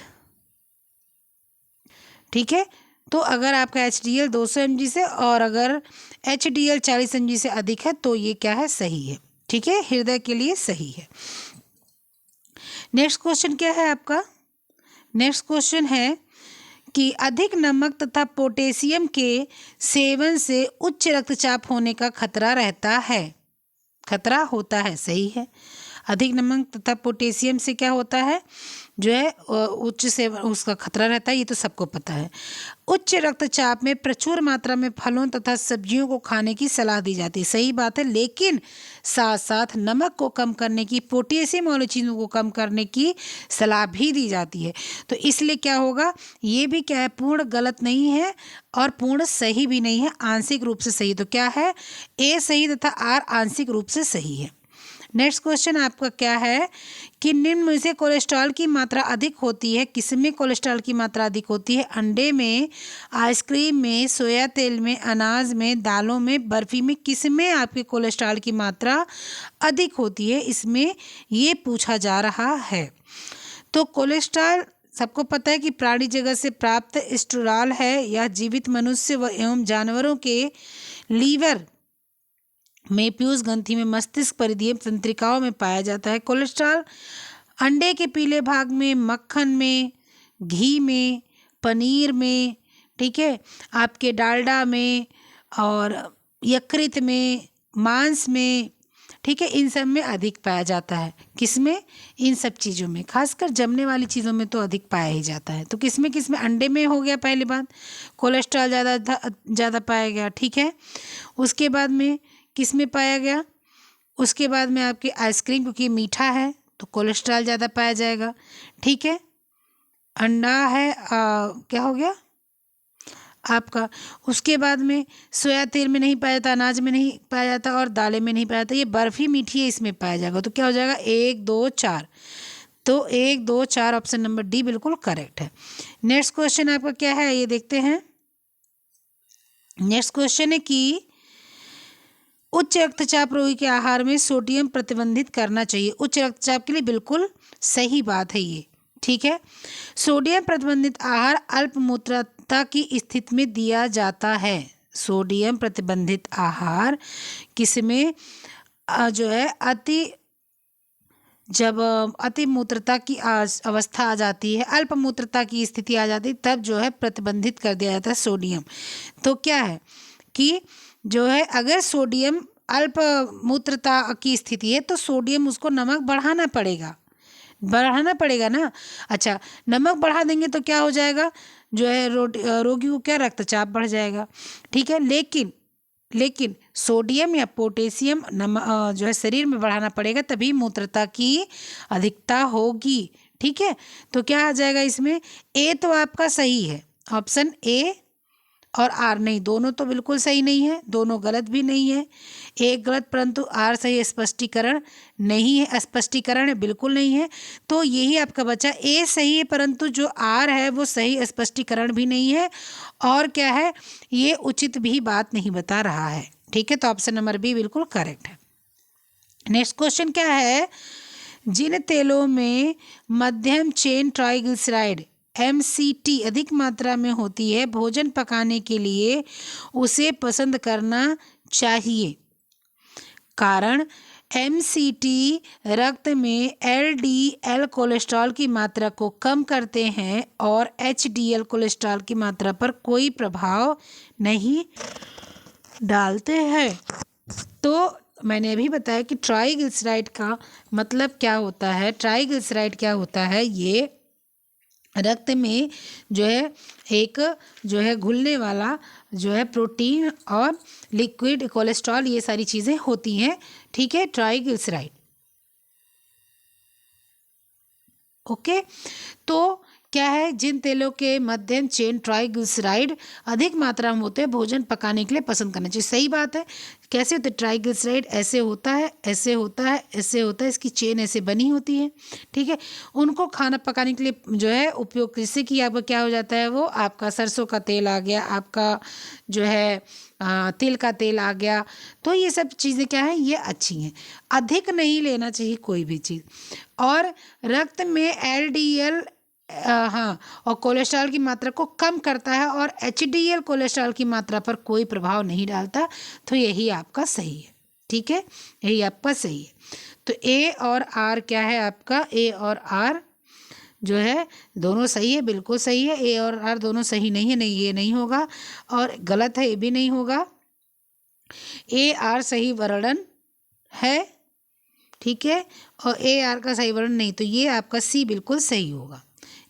ठीक है। तो अगर आपका HDL 200 mg से और अगर HDL 40 mg से अधिक है तो ये क्या है, सही है। ठीक है, हृदय के लिए सही है। नेक्स्ट क्वेश्चन क्या है आपका, नेक्स्ट क्वेश्चन है कि अधिक नमक तथा पोटेशियम के सेवन से उच्च रक्तचाप होने का खतरा रहता है, खतरा होता है, सही है। अधिक नमक तथा पोटेशियम से क्या होता है, जो है उच्च सेवन, उसका खतरा रहता है, ये तो सबको पता है। उच्च रक्तचाप में प्रचुर मात्रा में फलों तथा सब्जियों को खाने की सलाह दी जाती है, सही बात है, लेकिन साथ साथ नमक को कम करने की, पोटेशियम वाली चीज़ों को कम करने की सलाह भी दी जाती है। तो इसलिए क्या होगा, ये भी क्या है, पूर्ण गलत नहीं है और पूर्ण सही भी नहीं है, आंशिक रूप से सही। तो क्या है, ए सही तथा आर आंशिक रूप से सही है। नेक्स्ट क्वेश्चन आपका क्या है कि निम्न में से कोलेस्ट्रॉल की मात्रा अधिक होती है, किसमें कोलेस्ट्रॉल की मात्रा अधिक होती है, अंडे में, आइसक्रीम में, सोया तेल में, अनाज में, दालों में, बर्फी में, किसमें आपके कोलेस्ट्रॉल की मात्रा अधिक होती है, इसमें ये पूछा जा रहा है। तो कोलेस्ट्रॉल सबको पता है कि प्राणी जगत से प्राप्त स्टेरॉल है, यह जीवित मनुष्य व एवं जानवरों के लीवर में, पीयूष ग्रंथि में, मस्तिष्क परिधीय तंत्रिकाओं में पाया जाता है। कोलेस्ट्रॉल अंडे के पीले भाग में, मक्खन में, घी में, पनीर में, ठीक है, आपके डालडा में और यकृत में, मांस में, ठीक है, इन सब में अधिक पाया जाता है। किसमें, इन सब चीज़ों में, खासकर जमने वाली चीज़ों में तो अधिक पाया ही जाता है। तो किसमें किसमें, अंडे में हो गया पहली बात, कोलेस्ट्रॉल ज़्यादा पाया गया, ठीक है। उसके बाद में किस में पाया गया, उसके बाद में आपकी आइसक्रीम, क्योंकि मीठा है तो कोलेस्ट्रॉल ज़्यादा पाया जाएगा, ठीक है। अंडा है, क्या हो गया आपका, उसके बाद में सोया तेल में नहीं पाया जाता, अनाज में नहीं पाया जाता और दालें में नहीं पाया जाता, ये बर्फ़ी मीठी है, इसमें पाया जाएगा। तो क्या हो जाएगा, 1 2 4, तो 1 2 4 ऑप्शन नंबर डी बिल्कुल करेक्ट है। नेक्स्ट क्वेश्चन आपका क्या है, ये देखते हैं। नेक्स्ट क्वेश्चन है कि उच्च रक्तचाप रोगी के आहार में सोडियम प्रतिबंधित करना चाहिए, उच्च रक्तचाप के लिए बिल्कुल सही बात है ये, ठीक है। सोडियम प्रतिबंधित आहार अल्पमूत्रता की स्थिति में दिया जाता है। सोडियम प्रतिबंधित आहार किसमें, जो है जब अति मूत्रता की अवस्था आ जाती है, अल्प मूत्रता की स्थिति आ जाती है, तब जो है प्रतिबंधित कर दिया जाता है सोडियम। तो क्या है कि जो है अगर सोडियम अल्प मूत्रता की स्थिति है तो सोडियम उसको नमक बढ़ाना पड़ेगा ना। अच्छा, नमक बढ़ा देंगे तो क्या हो जाएगा, जो है रोगी को क्या, रक्तचाप बढ़ जाएगा, ठीक है। लेकिन सोडियम या पोटेशियम जो है शरीर में बढ़ाना पड़ेगा, तभी मूत्रता की अधिकता होगी, ठीक है। तो क्या आ जाएगा इसमें, ए तो आपका सही है, ऑप्शन ए और आर नहीं, दोनों तो बिल्कुल सही नहीं है, दोनों गलत भी नहीं है, एक गलत परंतु आर सही स्पष्टीकरण नहीं है, स्पष्टीकरण है बिल्कुल नहीं है। तो यही आपका बचा, ए सही है परंतु जो आर है वो सही स्पष्टीकरण भी नहीं है, और क्या है, ये उचित भी बात नहीं बता रहा है, ठीक है। तो ऑप्शन नंबर बी बिल्कुल करेक्ट है। नेक्स्ट क्वेश्चन क्या है, जिन तेलों में मध्यम चेन ट्राइग्लिसराइड MCT अधिक मात्रा में होती है, भोजन पकाने के लिए उसे पसंद करना चाहिए। कारण, MCT रक्त में LDL कोलेस्ट्रॉल की मात्रा को कम करते हैं और HDL कोलेस्ट्रॉल की मात्रा पर कोई प्रभाव नहीं डालते हैं। तो मैंने अभी बताया कि ट्राइग्लिसराइड का मतलब क्या होता है। ट्राइग्लिसराइड क्या होता है, ये रक्त में जो है एक जो है घुलने वाला जो है प्रोटीन और लिक्विड कोलेस्ट्रॉल, ये सारी चीज़ें होती हैं। ठीक है, ट्राइग्लिसराइड। ओके, तो क्या है, जिन तेलों के मध्यम चेन ट्राइग्लिसराइड अधिक मात्रा में होते हैं भोजन पकाने के लिए पसंद करना चाहिए। सही बात है। कैसे होते हैं ट्राइग्लिसराइड, ऐसे होता है, ऐसे होता है, ऐसे होता है, इसकी चेन ऐसे बनी होती है। ठीक है, उनको खाना पकाने के लिए जो है उपयोग, जिससे कि आपका क्या हो जाता है, वो आपका सरसों का तेल आ गया, आपका जो है तिल का तेल आ गया। तो ये सब चीज़ें क्या है, ये अच्छी हैं। अधिक नहीं लेना चाहिए कोई भी चीज़। और रक्त में एलडीएल, हाँ, और कोलेस्ट्रॉल की मात्रा को कम करता है, और एचडीएल कोलेस्ट्रॉल की मात्रा पर कोई प्रभाव नहीं डालता। तो यही आपका सही है। ठीक है, यही आपका सही है। तो ए और आर क्या है आपका, ए और आर जो है दोनों सही है, बिल्कुल सही है। ए और आर दोनों सही नहीं है, नहीं ये नहीं होगा, और गलत है ये भी नहीं होगा। ए आर सही वर्णन है। ठीक है, और ए आर का सही वर्णन नहीं, तो ये आपका सी बिल्कुल सही होगा।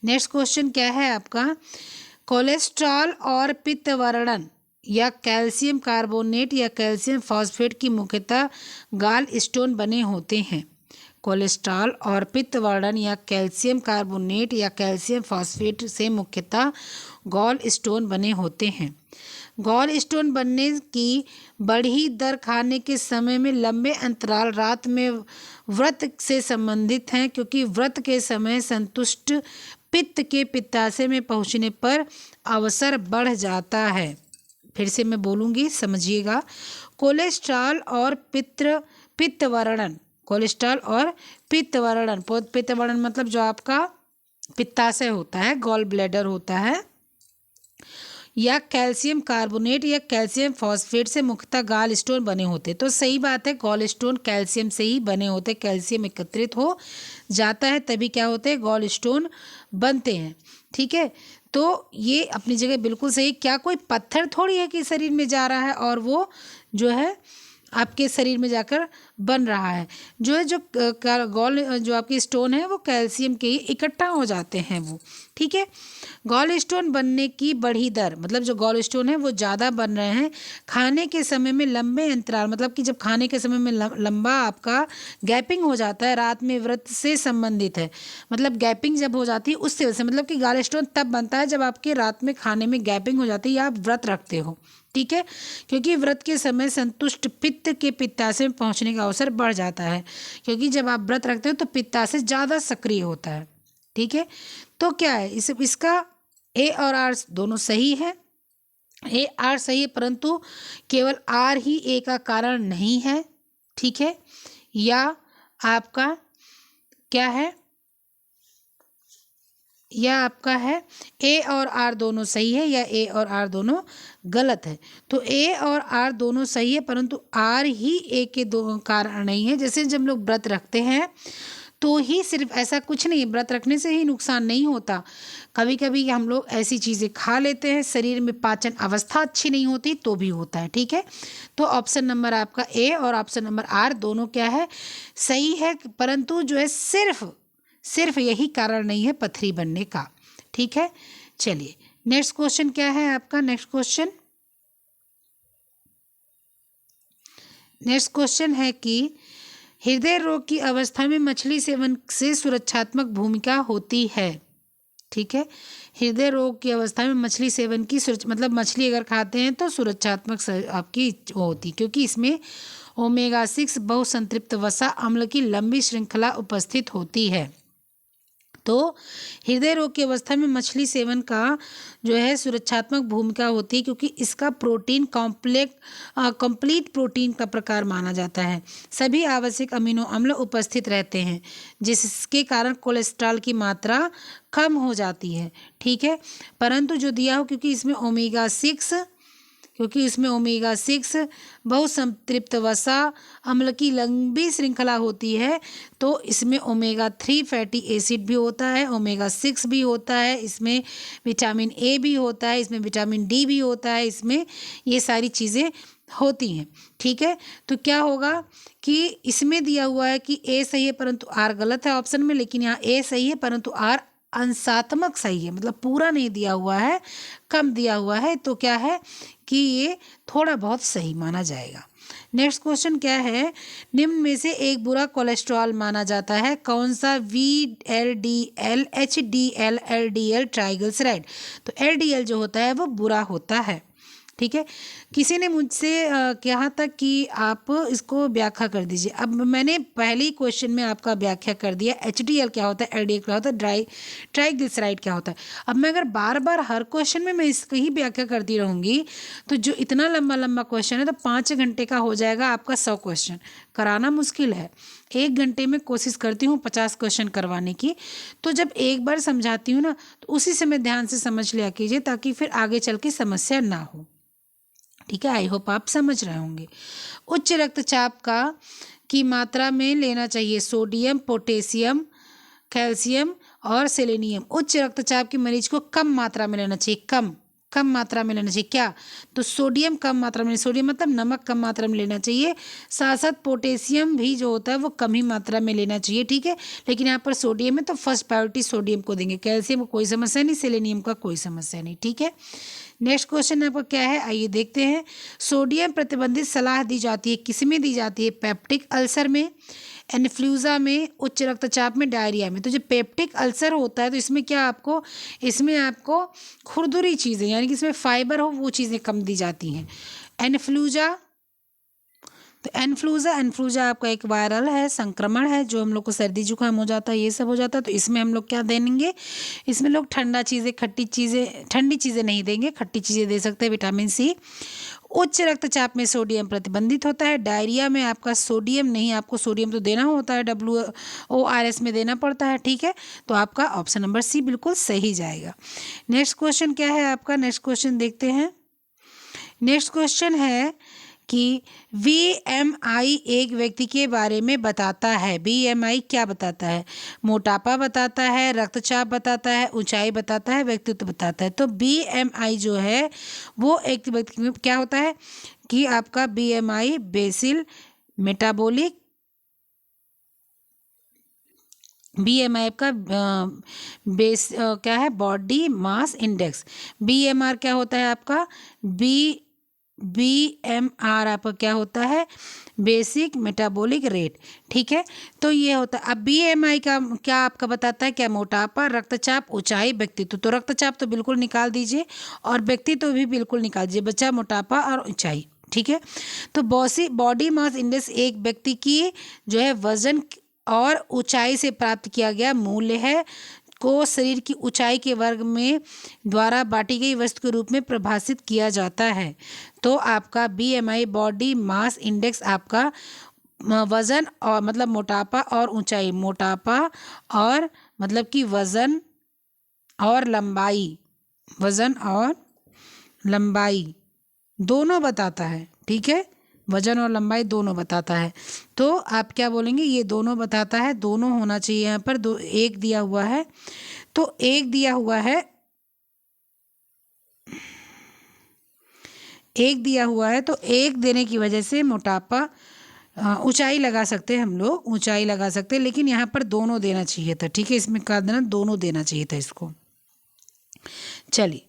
नेक्स्ट क्वेश्चन क्या है आपका, कोलेस्ट्रॉल और पित्त वर्णन या कैल्शियम कार्बोनेट या कैल्शियम फॉस्फेट की मुख्यतः गाल स्टोन बने होते हैं। कोलेस्ट्रॉल और पित्त वर्णन या कैल्शियम कार्बोनेट या कैल्शियम फॉस्फेट से मुख्यतः गॉल स्टोन बने होते हैं। गॉल स्टोन बनने की बढ़ी दर खाने के समय में लंबे अंतराल रात में व्रत से संबंधित हैं, क्योंकि व्रत के समय संतुष्ट पित्त के पित्ताशय में पहुंचने पर अवसर बढ़ जाता है। फिर से मैं बोलूँगी, समझिएगा। कोलेस्ट्रॉल और पित्त वर्णन, कोलेस्ट्रॉल और पित्त वर्णन, पित्त वर्णन मतलब जो आपका पित्ताशय होता है, गॉल ब्लैडर होता है, या कैल्शियम कार्बोनेट या कैल्शियम फॉस्फेट से मुख्यतः गॉल स्टोन बने होते। तो सही बात है, गॉल स्टोन कैल्शियम से ही बने होते। कैल्शियम एकत्रित हो जाता है तभी क्या होते हैं, गॉल स्टोन बनते हैं। ठीक है, तो ये अपनी जगह बिल्कुल सही। क्या कोई पत्थर थोड़ी है कि शरीर में जा रहा है और वो जो है आपके शरीर में जाकर बन रहा है। जो है जो गॉल जो आपकी स्टोन है वो कैल्शियम के ही इकट्ठा हो जाते हैं वो। ठीक है, गॉल स्टोन बनने की बढ़ी दर मतलब जो गॉल स्टोन है वो ज़्यादा बन रहे हैं खाने के समय में लंबे अंतराल, मतलब कि जब खाने के समय में लंबा आपका गैपिंग हो जाता है, रात में व्रत से संबंधित है। मतलब गैपिंग जब हो जाती है उससे वजह से, मतलब कि गॉल स्टोन तब बनता है जब आपके रात में खाने में गैपिंग हो जाती है या आप व्रत रखते हो। ठीक है, क्योंकि व्रत के समय संतुष्ट पित्त के पित्ताशय में पहुंचने का अवसर बढ़ जाता है, क्योंकि जब आप व्रत रखते हो तो पित्ताशय ज़्यादा सक्रिय होता है। ठीक है, तो क्या है इसका ए और आर दोनों सही है। ए आर सही है, परंतु केवल आर ही ए का कारण नहीं है। ठीक है, या आपका क्या है, या आपका है ए और आर दोनों सही है या ए और आर दोनों गलत है। तो ए और आर दोनों सही है, परंतु आर ही ए के दो कारण नहीं है। जैसे जब लोग व्रत रखते हैं तो ही सिर्फ ऐसा कुछ नहीं है, व्रत रखने से ही नुकसान नहीं होता। कभी कभी हम लोग ऐसी चीज़ें खा लेते हैं, शरीर में पाचन अवस्था अच्छी नहीं होती तो भी होता है। ठीक है, तो ऑप्शन नंबर आपका ए और ऑप्शन नंबर आर दोनों क्या है, सही है, परंतु जो है सिर्फ यही कारण नहीं है पथरी बनने का। ठीक है, चलिए नेक्स्ट क्वेश्चन क्या है आपका, नेक्स्ट क्वेश्चन है कि हृदय रोग की अवस्था में मछली सेवन से सुरक्षात्मक भूमिका होती है। ठीक है, हृदय रोग की अवस्था में मछली सेवन की मतलब मछली अगर खाते हैं तो सुरक्षात्मक आपकी होती, क्योंकि इसमें ओमेगा 6 बहुसंतृप्त वसा अम्ल की लंबी श्रृंखला उपस्थित होती है। तो हृदय रोग की अवस्था में मछली सेवन का जो है सुरक्षात्मक भूमिका होती है, क्योंकि इसका प्रोटीन कंप्लीट प्रोटीन का प्रकार माना जाता है। सभी आवश्यक अमीनो अम्ल उपस्थित रहते हैं, जिसके कारण कोलेस्ट्रॉल की मात्रा कम हो जाती है। ठीक है, परंतु जो दिया हो क्योंकि इसमें ओमेगा 6 बहुसंतृप्त वसा अम्ल की लंबी श्रृंखला होती है, तो इसमें ओमेगा 3 फैटी एसिड भी होता है, ओमेगा 6 भी होता है, इसमें विटामिन ए भी होता है, इसमें विटामिन डी भी होता है, इसमें ये सारी चीज़ें होती हैं। ठीक है, तो क्या होगा कि इसमें दिया हुआ है कि ए सही है परंतु आर गलत है ऑप्शन में, लेकिन यहाँ ए सही है परंतु आर अंशात्मक सही है, मतलब पूरा नहीं दिया हुआ है, कम दिया हुआ है, तो क्या है कि ये थोड़ा बहुत सही माना जाएगा। नेक्स्ट क्वेश्चन क्या है, निम्न में से एक बुरा कोलेस्ट्रॉल माना जाता है, कौन सा? VLDL HDL LDL triglyceride. तो LDL जो होता है वो बुरा होता है। ठीक है, किसी ने मुझसे कहा था कि आप इसको व्याख्या कर दीजिए। अब मैंने पहले ही क्वेश्चन में आपका व्याख्या कर दिया, HDL क्या होता है, LDL क्या होता है, ट्राइग्लिसराइड क्या होता है। अब मैं अगर बार बार हर क्वेश्चन में मैं इसकी ही व्याख्या करती रहूँगी तो जो इतना लंबा लंबा क्वेश्चन है तो 5 घंटे का हो जाएगा आपका 100 क्वेश्चन, कराना मुश्किल है। 1 घंटे में कोशिश करती हूँ 50 क्वेश्चन करवाने की। तो जब एक बार समझाती हूँ ना तो उसी समय ध्यान से समझ लिया कीजिए, ताकि फिर आगे चल के समस्या ना हो। ठीक है, आई होप आप समझ रहे होंगे। उच्च रक्तचाप का की मात्रा में लेना चाहिए सोडियम, पोटेशियम, कैल्शियम और सेलेनियम। उच्च रक्तचाप के मरीज को कम मात्रा में लेना चाहिए, कम मात्रा में लेना चाहिए। क्या? तो सोडियम कम मात्रा में, सोडियम मतलब नमक कम मात्रा में लेना चाहिए। साथ साथ पोटेशियम भी जो होता है वो कम ही मात्रा में लेना चाहिए। ठीक है, लेकिन यहाँ पर सोडियम है तो फर्स्ट प्रायोरिटी सोडियम को देंगे, कैल्शियम को कोई समस्या नहीं, सेलेनियम का कोई समस्या नहीं। ठीक है, नेक्स्ट क्वेश्चन आपका क्या है, आइए देखते हैं। सोडियम प्रतिबंधित सलाह दी जाती है, किसमें दी जाती है? पेप्टिक अल्सर में, इन्फ्लूजा में, उच्च रक्तचाप में, डायरिया में। तो जो पेप्टिक अल्सर होता है तो इसमें क्या आपको, इसमें आपको खुरदुरी चीज़ें यानी कि इसमें फाइबर हो वो चीज़ें कम दी जाती हैं। इन्फ्लूजा, तो इन्फ्लूजा आपका एक वायरल है, संक्रमण है, जो हम लोग को सर्दी जुकाम हो जाता है, ये सब हो जाता है। तो इसमें हम लोग क्या देंगे, इसमें लोग ठंडा चीज़ें, खट्टी चीज़ें, ठंडी चीज़ें नहीं देंगे, खट्टी चीज़ें दे सकते हैं, विटामिन सी। उच्च रक्तचाप में सोडियम प्रतिबंधित होता है। डायरिया में आपका सोडियम नहीं, आपको सोडियम तो देना होता है, WORS में देना पड़ता है। ठीक है, तो आपका ऑप्शन नंबर सी बिल्कुल सही जाएगा। नेक्स्ट क्वेश्चन क्या है आपका, नेक्स्ट क्वेश्चन देखते हैं। नेक्स्ट क्वेश्चन है कि BMI एक व्यक्ति के बारे में बताता है। BMI क्या बताता है? मोटापा बताता है, रक्तचाप बताता है, ऊंचाई बताता है, व्यक्तित्व बताता है। तो BMI जो है वो एक व्यक्ति में क्या होता है कि आपका BMI बेसिल मेटाबॉलिक, BMI का बेस क्या है, बॉडी मास इंडेक्स। BMR क्या होता है आपका, BMR आपका क्या होता है, बेसिक मेटाबॉलिक रेट। ठीक है, तो ये होता है। अब BMI का क्या आपका बताता है, क्या? मोटापा, रक्तचाप, ऊंचाई, व्यक्तित्व। तो रक्तचाप तो बिल्कुल निकाल दीजिए और व्यक्तित्व भी बिल्कुल निकाल दीजिए, बच्चा मोटापा और ऊंचाई। ठीक है, तो बॉडी मास इंडेक्स एक व्यक्ति की जो है वजन और ऊंचाई से प्राप्त किया गया मूल्य है, को शरीर की ऊंचाई के वर्ग में द्वारा बांटी गई वस्तु के रूप में परिभाषित किया जाता है। तो आपका BMI बॉडी मास इंडेक्स आपका वजन और मतलब मोटापा और ऊंचाई, मोटापा और मतलब कि वजन और लंबाई, वजन और लंबाई दोनों बताता है। ठीक है, वजन और लंबाई दोनों बताता है। तो आप क्या बोलेंगे, ये दोनों बताता है, दोनों होना चाहिए यहाँ पर। दो एक दिया हुआ है, तो एक दिया हुआ है, एक दिया हुआ है, तो एक देने की वजह से मोटापा, ऊंचाई लगा सकते हैं हम लोग, ऊंचाई लगा सकते हैं, लेकिन यहाँ पर दोनों देना चाहिए था। ठीक है, इसमें कहा देना दोनों देना चाहिए था इसको। चलिए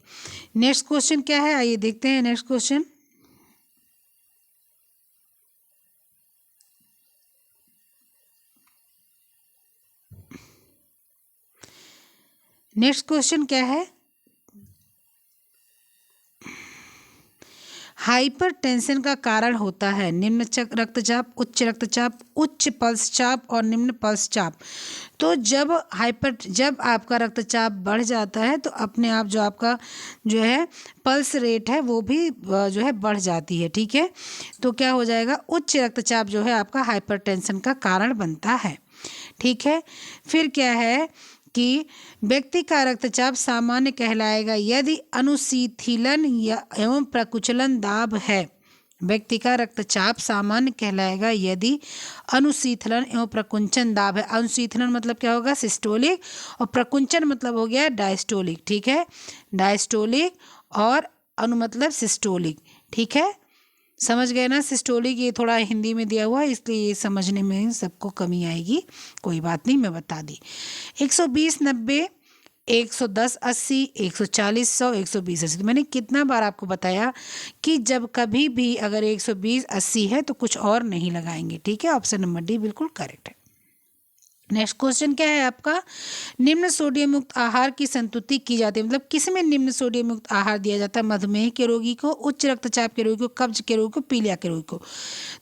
नेक्स्ट क्वेश्चन क्या है, आइए देखते हैं नेक्स्ट क्वेश्चन। नेक्स्ट क्वेश्चन क्या है, हाइपरटेंशन का कारण होता है निम्न रक्तचाप, उच्च रक्तचाप, उच्च पल्स चाप और निम्न पल्स चाप। तो जब आपका रक्तचाप बढ़ जाता है तो अपने आप जो आपका जो है पल्स रेट है वो भी जो है बढ़ जाती है। ठीक है, तो क्या हो जाएगा, उच्च रक्तचाप जो है आपका हाइपरटेंशन का कारण बनता है। ठीक है, फिर क्या है कि व्यक्ति का रक्तचाप सामान्य कहलाएगा यदि अनुशीतलन या एवं प्रकुचलन दाब है। व्यक्ति का रक्तचाप सामान्य कहलाएगा यदि अनुशीतलन एवं प्रकुंचन दाब है। अनुशीतलन मतलब क्या होगा, सिस्टोलिक, और प्रकुंचन मतलब हो गया डायस्टोलिक। ठीक है, डायस्टोलिक और अनु मतलब सिस्टोलिक। ठीक है, समझ गए ना। सिस्टोलिक ये थोड़ा हिंदी में दिया हुआ है, इसलिए ये समझने में सबको कमी आएगी, कोई बात नहीं, मैं बता दी। 120 90, 110 80, 140 100, 120 80। तो मैंने कितना बार आपको बताया कि जब कभी भी अगर 120 80 है तो कुछ और नहीं लगाएंगे, ठीक है। ऑप्शन नंबर डी बिल्कुल करेक्ट है। नेक्स्ट क्वेश्चन क्या है आपका, निम्न सोडियम युक्त आहार की संतुति की जाती है, मतलब किस में निम्न सोडियम युक्त आहार दिया जाता है? मधुमेह के रोगी को, उच्च रक्तचाप के रोगी को, कब्ज के रोगी को, पीलिया के रोगी को।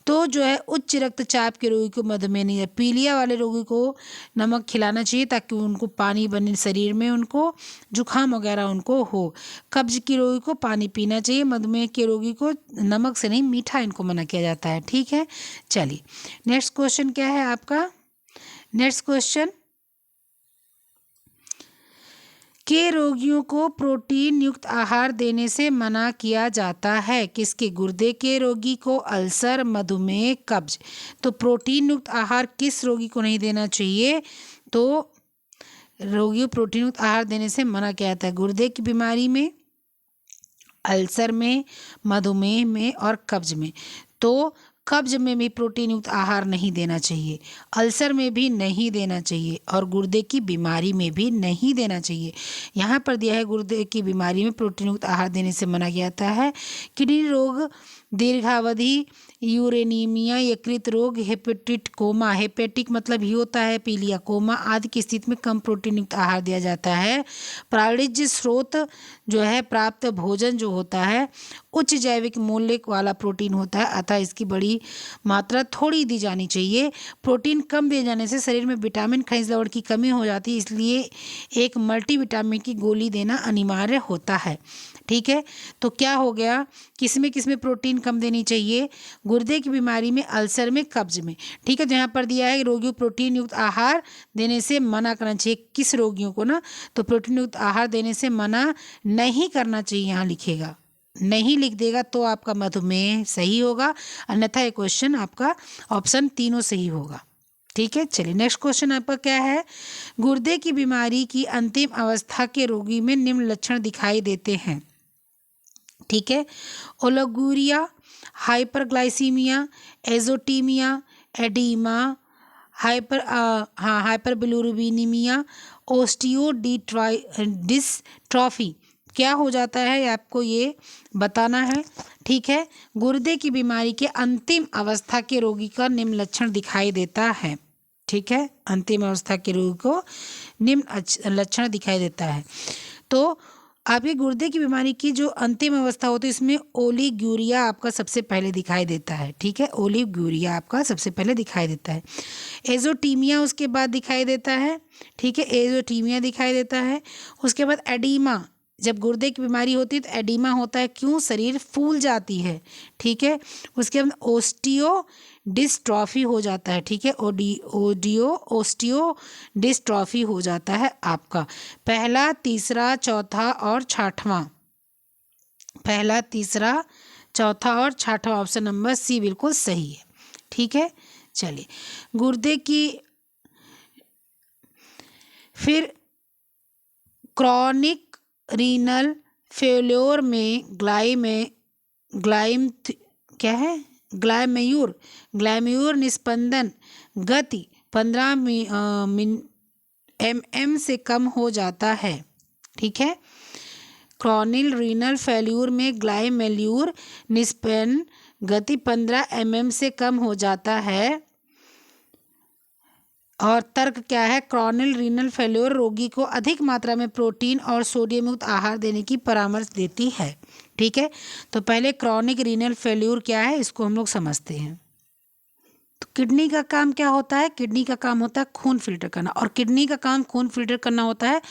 तो जो है उच्च रक्तचाप के रोगी को मधुमेह नहीं है, पीलिया वाले रोगी को नमक खिलाना चाहिए ताकि उनको पानी बने शरीर में, उनको जुकाम वगैरह उनको हो। कब्ज की रोगी को पानी पीना चाहिए, मधुमेह के रोगी को नमक से नहीं मीठा इनको मना किया जाता है, ठीक है। चलिए नेक्स्ट क्वेश्चन क्या है आपका, नेक्स्ट क्वेश्चन, के रोगियों को प्रोटीन युक्त आहार देने से मना किया जाता है? किसके? गुर्दे के रोगी को, अल्सर, मधुमेह, कब्ज। तो प्रोटीन युक्त आहार किस रोगी को नहीं देना चाहिए? तो रोगियों प्रोटीन युक्त आहार देने से मना किया जाता है गुर्दे की बीमारी में, अल्सर में, मधुमेह में और कब्ज में। तो कब्ज में भी प्रोटीन युक्त आहार नहीं देना चाहिए, अल्सर में भी नहीं देना चाहिए और गुर्दे की बीमारी में भी नहीं देना चाहिए। यहाँ पर दिया है गुर्दे की बीमारी में प्रोटीन युक्त आहार देने से मना किया जाता है। किडनी रोग, दीर्घावधि यूरेनीमिया, यकृत रोग, हेपेटिट, कोमा, हेपेटिक मतलब ही होता है पीलिया, कोमा आदि की स्थिति में कम प्रोटीन युक्त आहार दिया जाता है। प्राणिज स्रोत जो है प्राप्त भोजन जो होता है उच्च जैविक मूल्य वाला प्रोटीन होता है, अतः इसकी बड़ी मात्रा थोड़ी दी जानी चाहिए। प्रोटीन कम दिए जाने से शरीर में विटामिन खनिज लवण की कमी हो जाती है, इसलिए एक मल्टीविटामिन की गोली देना अनिवार्य होता है, ठीक है। तो क्या हो गया, किसमें प्रोटीन कम देनी चाहिए? गुर्दे की बीमारी में, अल्सर में, कब्ज में, ठीक है। तो यहाँ पर दिया है रोगियों प्रोटीन युक्त आहार देने से मना करना चाहिए, किस रोगियों को ना, तो प्रोटीन युक्त आहार देने से मना नहीं करना चाहिए, यहाँ लिखेगा, नहीं लिख देगा तो आपका मधुमेह सही होगा, अन्यथा ये क्वेश्चन आपका ऑप्शन तीनों सही होगा, ठीक है। चलिए नेक्स्ट क्वेश्चन आपका क्या है, गुर्दे की बीमारी की अंतिम अवस्था के रोगी में निम्न लक्षण दिखाई देते हैं, ठीक है। ओलिगोरिया, हाइपरग्लाइसीमिया, एजोटीमिया, एडीमा, हाइपरबिलिरुबिनीमिया, डिस्ट्रॉफी। क्या हो जाता है आपको ये बताना है, ठीक है। गुर्दे की बीमारी के अंतिम अवस्था के रोगी का निम्न लक्षण दिखाई देता है, ठीक है। अंतिम अवस्था के रोगी को निम्न लक्षण दिखाई देता है। तो आपके गुर्दे की बीमारी की जो अंतिम अवस्था होती है इसमें ओलिगोरिया आपका सबसे पहले दिखाई देता है, ठीक है। ओलिगोरिया आपका सबसे पहले दिखाई देता है। एजोटीमिया उसके बाद दिखाई देता है, ठीक है, एजोटीमिया दिखाई देता है। उसके बाद एडीमा, जब गुर्दे की बीमारी होती है तो एडीमा होता है, क्यों? शरीर फूल जाती है, ठीक है। उसके बाद ओस्टियो डिस्ट्रॉफी हो जाता है, ठीक है। ओस्टियो डिस्ट्रॉफी हो जाता है आपका। पहला, तीसरा, चौथा और छठवां, पहला, तीसरा, चौथा और छठवां, ऑप्शन नंबर सी बिल्कुल सही है, ठीक है। चलिए गुर्दे की फिर क्रॉनिक रीनल फेल्योर में ग्लाइम्यूर निस्पंदन गति 15 mm से कम हो जाता है, ठीक है। क्रॉनिक रीनल फेल्यूर में ग्लाइमेल्यूर निस्पंदन गति 15 mm से कम हो जाता है। और तर्क क्या है, क्रॉनिक रीनल फेल्योर रोगी को अधिक मात्रा में प्रोटीन और सोडियम युक्त आहार देने की परामर्श देती है, ठीक है। तो पहले क्रॉनिक रीनल फेल्योर क्या है इसको हम लोग समझते हैं। तो किडनी का काम क्या होता है, किडनी का काम होता है खून फिल्टर करना, और किडनी का काम खून फिल्टर करना होता है।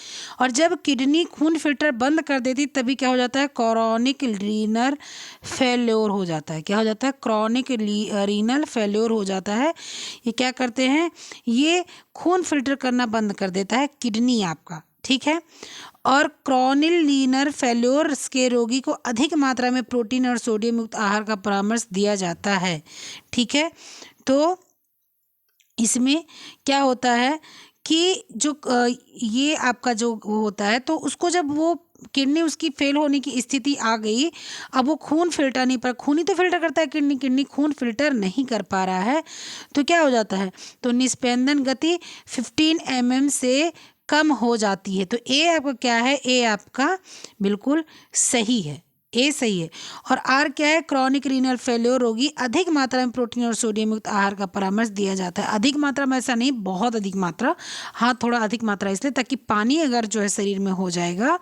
और जब किडनी खून फिल्टर बंद कर देती तभी क्या हो जाता है, क्रॉनिक रीनल फेल्योर हो जाता है। क्या हो जाता है, क्रॉनिक रीनल फेल्योर हो जाता है। ये क्या करते हैं, ये खून फिल्टर करना बंद कर देता है किडनी आपका, ठीक है। और क्रॉनिक रीनल फेल्योर के रोगी को अधिक मात्रा में प्रोटीन और सोडियम युक्त आहार का परामर्श दिया जाता है, ठीक है। तो इसमें क्या होता है कि जो ये आपका जो होता है तो उसको जब वो किडनी उसकी फेल होने की स्थिति आ गई, अब वो खून फिल्टर नहीं, पर खून ही तो फिल्टर करता है किडनी, किडनी खून फिल्टर नहीं कर पा रहा है, तो क्या हो जाता है, तो निस्पंदन गति 15 mm से कम हो जाती है। तो ए आपका क्या है, ए आपका बिल्कुल सही है, ए सही है। और आर क्या है, क्रॉनिक रीनल फेल्योर रोगी अधिक मात्रा में प्रोटीन और सोडियम युक्त आहार का परामर्श दिया जाता है। अधिक मात्रा में ऐसा नहीं, बहुत अधिक मात्रा, हाँ थोड़ा अधिक मात्रा इसलिए ताकि पानी अगर जो है शरीर में हो जाएगा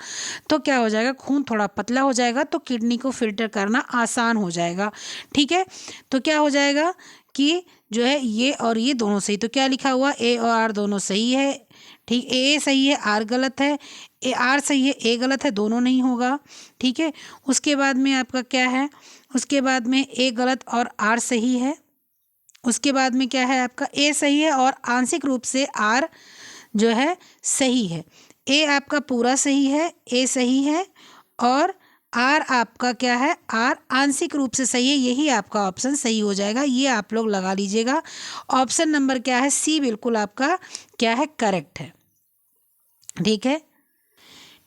तो क्या हो जाएगा, खून थोड़ा पतला हो जाएगा तो किडनी को फिल्टर करना आसान हो जाएगा। ठीक है, तो क्या हो जाएगा कि जो है ये और ये दोनों सही, तो क्या लिखा हुआ, ए और आर दोनों सही है। ठीक, ए सही है, आर गलत है, ए आर सही है, ए गलत है, दोनों नहीं होगा। ठीक है, उसके बाद में आपका क्या है, उसके बाद में ए गलत और आर सही है। उसके बाद में क्या है आपका, ए सही है और आंशिक रूप से आर जो है सही है। ए आपका पूरा सही है, ए सही है, और आर आपका क्या है, आर आंशिक रूप से सही है। यही आपका ऑप्शन सही हो जाएगा, ये आप लोग लगा लीजिएगा। ऑप्शन नंबर क्या है, सी बिल्कुल आपका क्या है, करेक्ट है। ठीक है,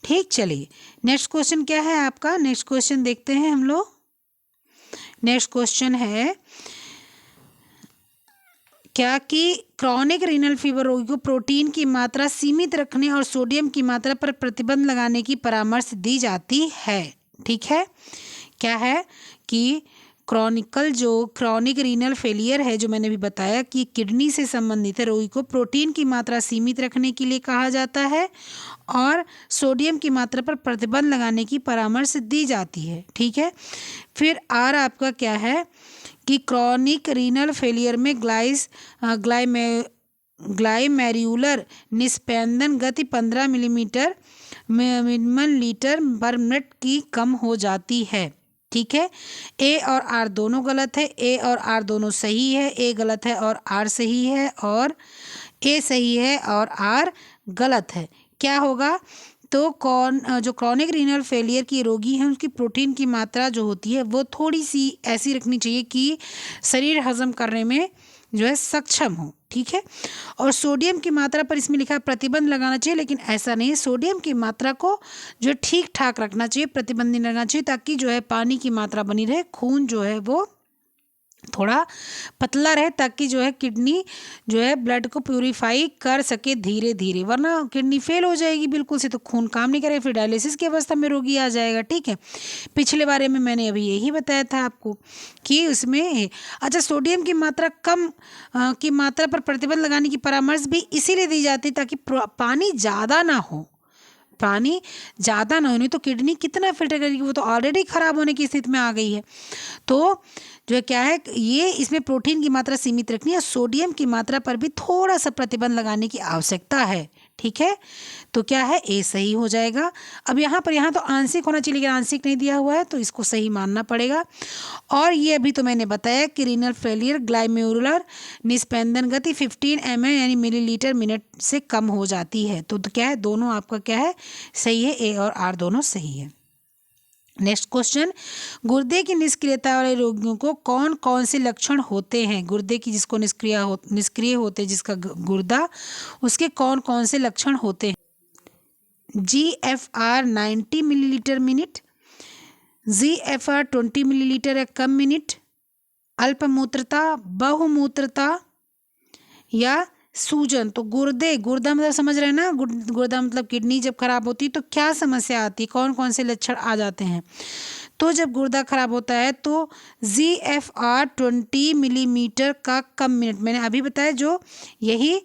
ठीक, चलिए नेक्स्ट क्वेश्चन क्या है आपका, नेक्स्ट क्वेश्चन देखते हैं हम लोग। नेक्स्ट क्वेश्चन है क्या कि क्रॉनिक रीनल फीवर रोगी को प्रोटीन की मात्रा सीमित रखने और सोडियम की मात्रा पर प्रतिबंध लगाने की परामर्श दी जाती है। ठीक है, क्या है कि क्रॉनिक रीनल फेलियर है, जो मैंने भी बताया कि किडनी से संबंधित है, रोगी को प्रोटीन की मात्रा सीमित रखने के लिए कहा जाता है और सोडियम की मात्रा पर प्रतिबंध लगाने की परामर्श दी जाती है। ठीक है, फिर आर आपका क्या है कि क्रॉनिक रीनल फेलियर में ग्लाइमेरुलर निस्पंदन गति 15 मिलीमीटर मिनिमम लीटर पर मिनट की कम हो जाती है। ठीक है, ए और आर दोनों गलत है, ए और आर दोनों सही है, ए गलत है और आर सही है, और ए सही है और आर गलत है। क्या होगा, तो जो क्रॉनिक रीनल फेलियर की रोगी हैं उसकी प्रोटीन की मात्रा जो होती है वो थोड़ी सी ऐसी रखनी चाहिए कि शरीर हजम करने में जो है सक्षम हो। ठीक है, और सोडियम की मात्रा पर इसमें लिखा है प्रतिबंध लगाना चाहिए, लेकिन ऐसा नहीं है, सोडियम की मात्रा को जो ठीक ठाक रखना चाहिए, प्रतिबंध नहीं लगाना चाहिए, ताकि जो है पानी की मात्रा बनी रहे, खून जो है वो थोड़ा पतला रहे, ताकि जो है किडनी जो है ब्लड को प्यूरिफाई कर सके धीरे धीरे, वरना किडनी फेल हो जाएगी बिल्कुल से, तो खून काम नहीं करेगा, फिर डायलिसिस की अवस्था में रोगी आ जाएगा। ठीक है, पिछले बारे में मैंने अभी यही बताया था आपको कि उसमें अच्छा सोडियम की मात्रा कम की मात्रा पर प्रतिबंध लगाने की परामर्श भी इसीलिए दी जाती है ताकि पानी ज़्यादा ना हो, पानी ज़्यादा ना होने, तो किडनी कितना फिल्टर करेगी, वो तो ऑलरेडी ख़राब होने की स्थिति में आ गई है। तो जो है क्या है, ये इसमें प्रोटीन की मात्रा सीमित रखनी है, सोडियम की मात्रा पर भी थोड़ा सा प्रतिबंध लगाने की आवश्यकता है। ठीक है, तो क्या है, ए सही हो जाएगा। अब यहाँ तो आंशिक होना चाहिए, लेकिन आंशिक नहीं दिया हुआ है तो इसको सही मानना पड़ेगा। और ये अभी तो मैंने बताया कि रीनल फेलियर ग्लाइमेरुलर निस्पंदन गति 15 mm यानी मिलीलीटर मिनट से कम हो जाती है। तो क्या है, दोनों आपका क्या है, सही है, ए और आर दोनों सही है। नेक्स्ट क्वेश्चन, गुर्दे की निष्क्रियता वाले रोगियों को कौन कौन से लक्षण होते हैं, गुर्दे की जिसको निष्क्रिय होते हैं जिसका गुर्दा, उसके कौन कौन से लक्षण होते हैं। GFR 90 millilitre minute, GFR 20 millilitre या कम मिनट, अल्पमूत्रता, बहुमूत्रता या सूजन। तो गुर्दा मतलब समझ रहे हैं ना, गुर्दा मतलब किडनी जब खराब होती है तो क्या समस्या आती है, कौन कौन से लक्षण आ जाते हैं। तो जब गुर्दा खराब होता है तो GFR 20 मिलीमीटर का कम मिनट, मैंने अभी बताया, जो यही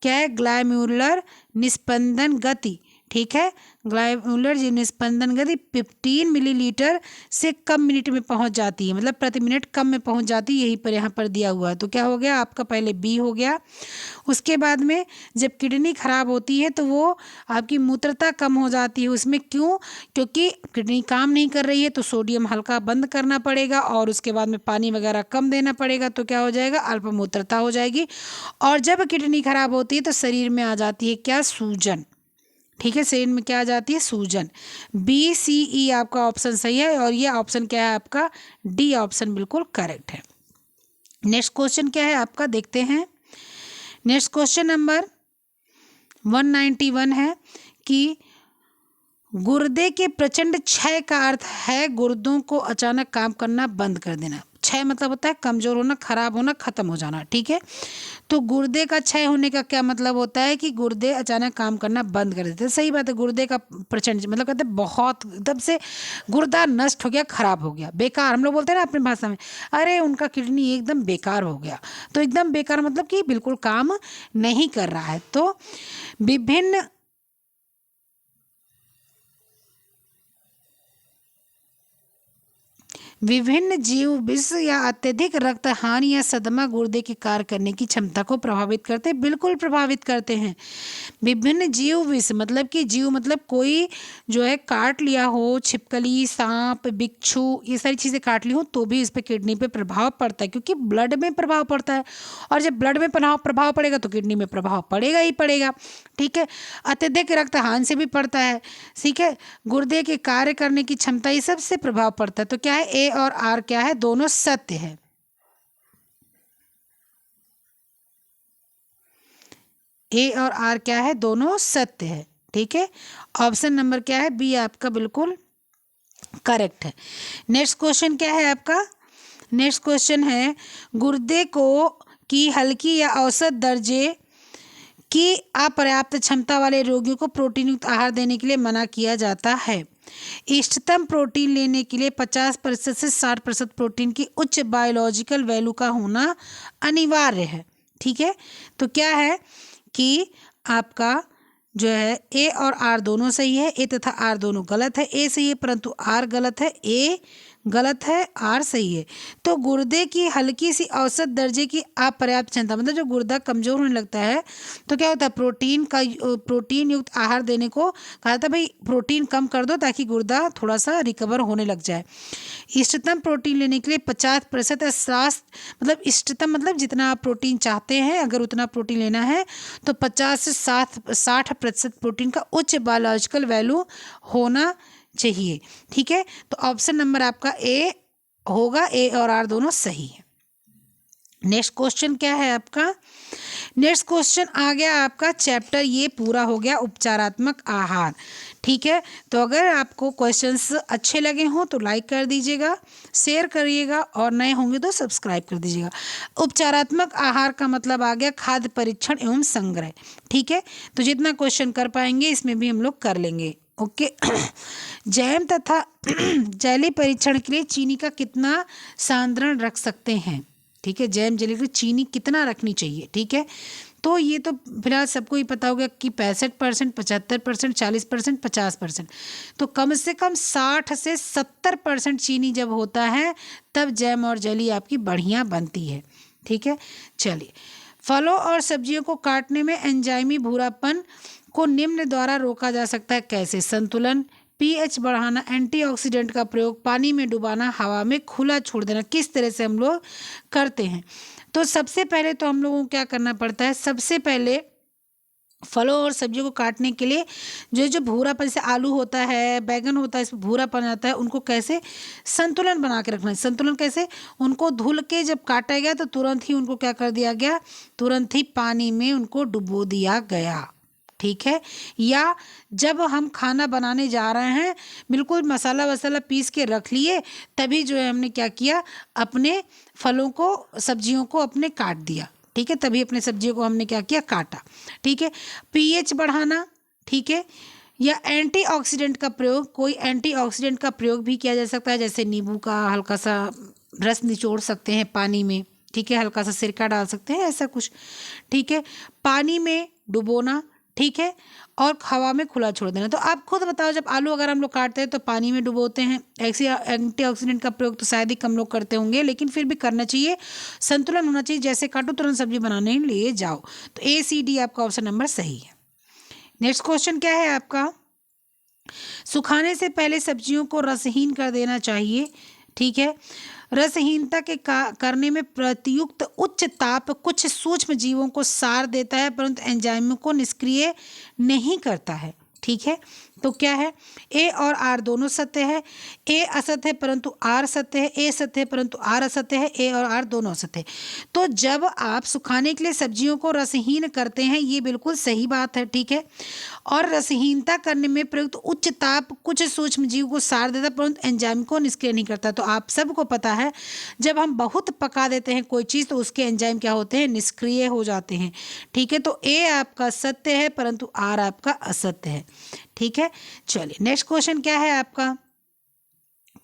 क्या है, ग्लाइमेरुलर निस्पंदन गति। ठीक है, ग्लाइमेरुलर निस्पंदन गति 15 मिलीलीटर से कम मिनट में पहुंच जाती है, मतलब प्रति मिनट कम में पहुंच जाती है, यही पर यहाँ पर दिया हुआ है। तो क्या हो गया आपका, पहले बी हो गया। उसके बाद में जब किडनी खराब होती है तो वो आपकी मूत्रता कम हो जाती है, उसमें क्यों, क्योंकि किडनी काम नहीं कर रही है तो सोडियम हल्का बंद करना पड़ेगा और उसके बाद में पानी वगैरह कम देना पड़ेगा, तो क्या हो जाएगा, अल्पमूत्रता हो जाएगी। और जब किडनी खराब होती है तो शरीर में आ जाती है क्या, सूजन। ठीक है, शरीर में क्या आ जाती है, सूजन। BCE आपका ऑप्शन सही है, और ये ऑप्शन क्या है आपका, डी ऑप्शन बिल्कुल करेक्ट है। नेक्स्ट क्वेश्चन क्या है आपका, देखते हैं। नेक्स्ट क्वेश्चन नंबर 191 है कि गुर्दे के प्रचंड क्षय का अर्थ है गुर्दों को अचानक काम करना बंद कर देना। क्षय मतलब होता है कमजोर होना, खराब होना, खत्म हो जाना। ठीक है, तो गुर्दे का क्षय होने का क्या मतलब होता है कि गुर्दे अचानक काम करना बंद कर देते हैं। सही बात है, गुर्दे का प्रचंड मतलब कहते हैं बहुत एकदम से गुर्दा नष्ट हो गया, खराब हो गया, बेकार। हम लोग बोलते हैं ना अपनी भाषा में, अरे उनका किडनी एकदम बेकार हो गया। तो एकदम बेकार मतलब कि बिल्कुल काम नहीं कर रहा है। तो विभिन्न जीव विष या अत्यधिक रक्त हानि या सदमा गुर्दे के कार्य करने की क्षमता को प्रभावित करते हैं, बिल्कुल प्रभावित करते हैं। विभिन्न जीव विष मतलब कि जीव मतलब कोई जो है काट लिया हो, छिपकली, सांप, बिच्छू, ये सारी चीज़ें काट ली हो तो भी इस पे किडनी पे प्रभाव पड़ता है, क्योंकि ब्लड में प्रभाव पड़ता है। और जब ब्लड में प्रभाव पड़ेगा तो किडनी में प्रभाव पड़ेगा ही पड़ेगा। ठीक है, अत्यधिक रक्त हानि से भी पड़ता है। ठीक है, गुर्दे के कार्य करने की क्षमता, ये सबसे प्रभाव पड़ता है। तो क्या है, ए और आर क्या है, दोनों सत्य है। ए और आर क्या है, दोनों सत्य है। ठीक है, ऑप्शन नंबर क्या है, बी आपका बिल्कुल करेक्ट है। नेक्स्ट क्वेश्चन क्या है आपका, नेक्स्ट क्वेश्चन है गुर्दे को की हल्की या औसत दर्जे की अपर्याप्त क्षमता वाले रोगियों को प्रोटीन युक्त आहार देने के लिए मना किया जाता है। इष्टतम प्रोटीन लेने के लिए 50% से 60% प्रोटीन की उच्च बायोलॉजिकल वैल्यू का होना अनिवार्य है। ठीक है, तो क्या है कि आपका जो है ए और आर दोनों सही है, ए तथा आर दोनों गलत है। ए सही है परंतु आर गलत है, ए गलत है, आर सही है। तो गुर्दे की हल्की सी औसत दर्जे की अपर्याप्त क्षमता मतलब जो गुर्दा कमजोर होने लगता है तो क्या होता है, प्रोटीन युक्त आहार देने को कहा था, भाई प्रोटीन कम कर दो ताकि गुर्दा थोड़ा सा रिकवर होने लग जाए। इष्टतम प्रोटीन लेने के लिए 50% स्वास्थ्य मतलब इष्टतम मतलब जितना आप प्रोटीन चाहते हैं, अगर उतना प्रोटीन लेना है तो 50 से 60% प्रोटीन का उच्च बायोलॉजिकल वैल्यू होना चाहिए। ठीक है, तो ऑप्शन नंबर आपका ए होगा, ए और आर दोनों सही है। नेक्स्ट क्वेश्चन क्या है आपका, नेक्स्ट क्वेश्चन आ गया आपका चैप्टर, ये पूरा हो गया उपचारात्मक आहार। ठीक है, तो अगर आपको क्वेश्चंस अच्छे लगे हों तो लाइक कर दीजिएगा, शेयर करिएगा और नए होंगे तो सब्सक्राइब कर दीजिएगा। उपचारात्मक आहार का मतलब आ गया खाद्य परीक्षण एवं संग्रह। ठीक है, तो जितना क्वेश्चन कर पाएंगे इसमें भी हम लोग कर लेंगे। ओके जैम तथा जैली परीक्षण के लिए चीनी का कितना सांद्रण रख सकते हैं। ठीक है, जैम जेली के लिए चीनी कितना रखनी चाहिए। ठीक है, तो ये तो फिलहाल सबको ही पता होगा कि 65%, 75%, 40%, 50%। तो कम से कम 60 से 70% चीनी जब होता है तब जैम और जेली आपकी बढ़िया बनती है। ठीक है, चलिए, फलों और सब्जियों को काटने में एंजाइमी भूरापन को निम्न द्वारा रोका जा सकता है कैसे, संतुलन, पीएच बढ़ाना, एंटीऑक्सीडेंट का प्रयोग, पानी में डुबाना, हवा में खुला छोड़ देना। किस तरह से हम लोग करते हैं, तो सबसे पहले तो हम लोगों को क्या करना पड़ता है, सबसे पहले फलों और सब्जियों को काटने के लिए जो जो भूरापन, जैसे आलू होता है, बैगन होता है, इसमें भूरापन आता है, उनको कैसे संतुलन बना के रखना है। संतुलन कैसे, उनको धुल के जब काटा गया तो तुरंत ही उनको क्या कर दिया गया, तुरंत ही पानी में उनको डुबो दिया गया। ठीक है, या जब हम खाना बनाने जा रहे हैं बिल्कुल मसाला वसाला पीस के रख लिए, तभी जो है हमने क्या किया, अपने फलों को सब्जियों को अपने काट दिया। ठीक है, तभी अपने सब्जियों को हमने क्या किया, काटा। ठीक है, पीएच बढ़ाना। ठीक है, या एंटीऑक्सीडेंट का प्रयोग, कोई एंटीऑक्सीडेंट का प्रयोग भी किया जा सकता है, जैसे नींबू का हल्का सा रस निचोड़ सकते हैं पानी में। ठीक है, हल्का सा सिरका डाल सकते हैं, ऐसा कुछ। ठीक है, पानी में डुबोना। ठीक है, और हवा में खुला छोड़ देना। तो आप खुद बताओ, जब आलू अगर हम लोग काटते हैं तो पानी में डुबोते हैं, ऐसे एंटीऑक्सीडेंट का प्रयोग तो शायद ही कम लोग करते होंगे, लेकिन फिर भी करना चाहिए, संतुलन होना चाहिए। जैसे काटो तुरंत सब्जी बनाने ले जाओ। तो ए सी डी आपका ऑप्शन नंबर सही है। नेक्स्ट क्वेश्चन क्या है आपका, सुखाने से पहले सब्जियों को रसहीन कर देना चाहिए। ठीक है, रसहीनता के करने में प्रयुक्त उच्च ताप कुछ सूक्ष्म जीवों को सार देता है परंतु एंजाइमों को निष्क्रिय नहीं करता है। ठीक है, तो क्या है, ए और आर दोनों सत्य है, ए असत्य है परंतु आर सत्य है, ए सत्य है परंतु आर असत्य है, ए और आर दोनों असत्य है। तो जब आप सुखाने के लिए सब्जियों को रसहीन करते हैं, ये बिल्कुल सही बात है, ठीक है। और रसहीनता करने में प्रयुक्त उच्च ताप कुछ सूक्ष्म जीव को सार देता परंतु एंजाइम को निष्क्रिय नहीं करता। तो आप सबको पता है जब हम बहुत पका देते हैं कोई चीज़ तो उसके एंजाइम क्या होते हैं, निष्क्रिय हो जाते हैं, ठीक है। तो ए आपका सत्य है परंतु आर आपका असत्य है, ठीक है। चलिए नेक्स्ट क्वेश्चन क्या है आपका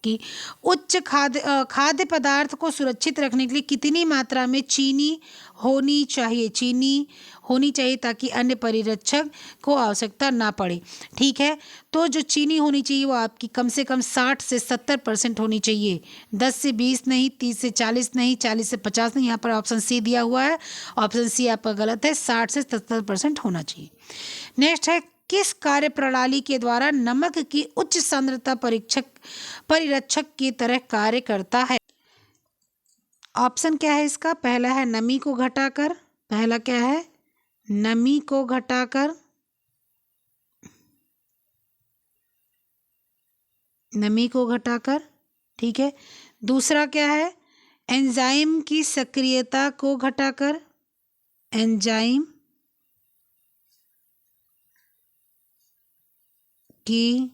कि उच्च खाद्य पदार्थ को सुरक्षित रखने के लिए कितनी मात्रा में चीनी होनी चाहिए, चीनी होनी चाहिए ताकि अन्य परिरक्षक को आवश्यकता ना पड़े, ठीक है। तो जो चीनी होनी चाहिए वो आपकी कम से कम 60 से 70% होनी चाहिए, 10 से 20 नहीं, 30 से 40 नहीं, 40 से 50 नहीं। यहाँ पर ऑप्शन सी दिया हुआ है, ऑप्शन सी आपका गलत है, 60 से 70% होना चाहिए। नेक्स्ट है, किस कार्य प्रणाली के द्वारा नमक की उच्च सांद्रता परिरक्षक की तरह कार्य करता है। ऑप्शन क्या है इसका, पहला है नमी को घटाकर, पहला क्या है, नमी को घटाकर, नमी को घटाकर, ठीक है। दूसरा क्या है, एंजाइम की सक्रियता को घटाकर, एंजाइम की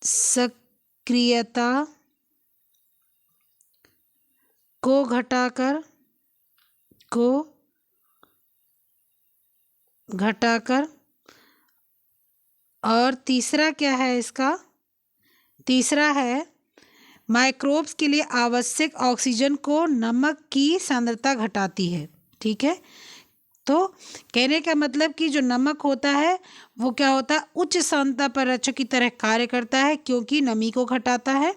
सक्रियता को घटाकर, और तीसरा क्या है इसका, तीसरा है माइक्रोब्स के लिए आवश्यक ऑक्सीजन को नमक की सांद्रता घटाती है, ठीक है। तो कहने का मतलब कि जो नमक होता है वो क्या होता है, उच्च सांद्रता परिरक्षक की तरह कार्य करता है क्योंकि नमी को घटाता है,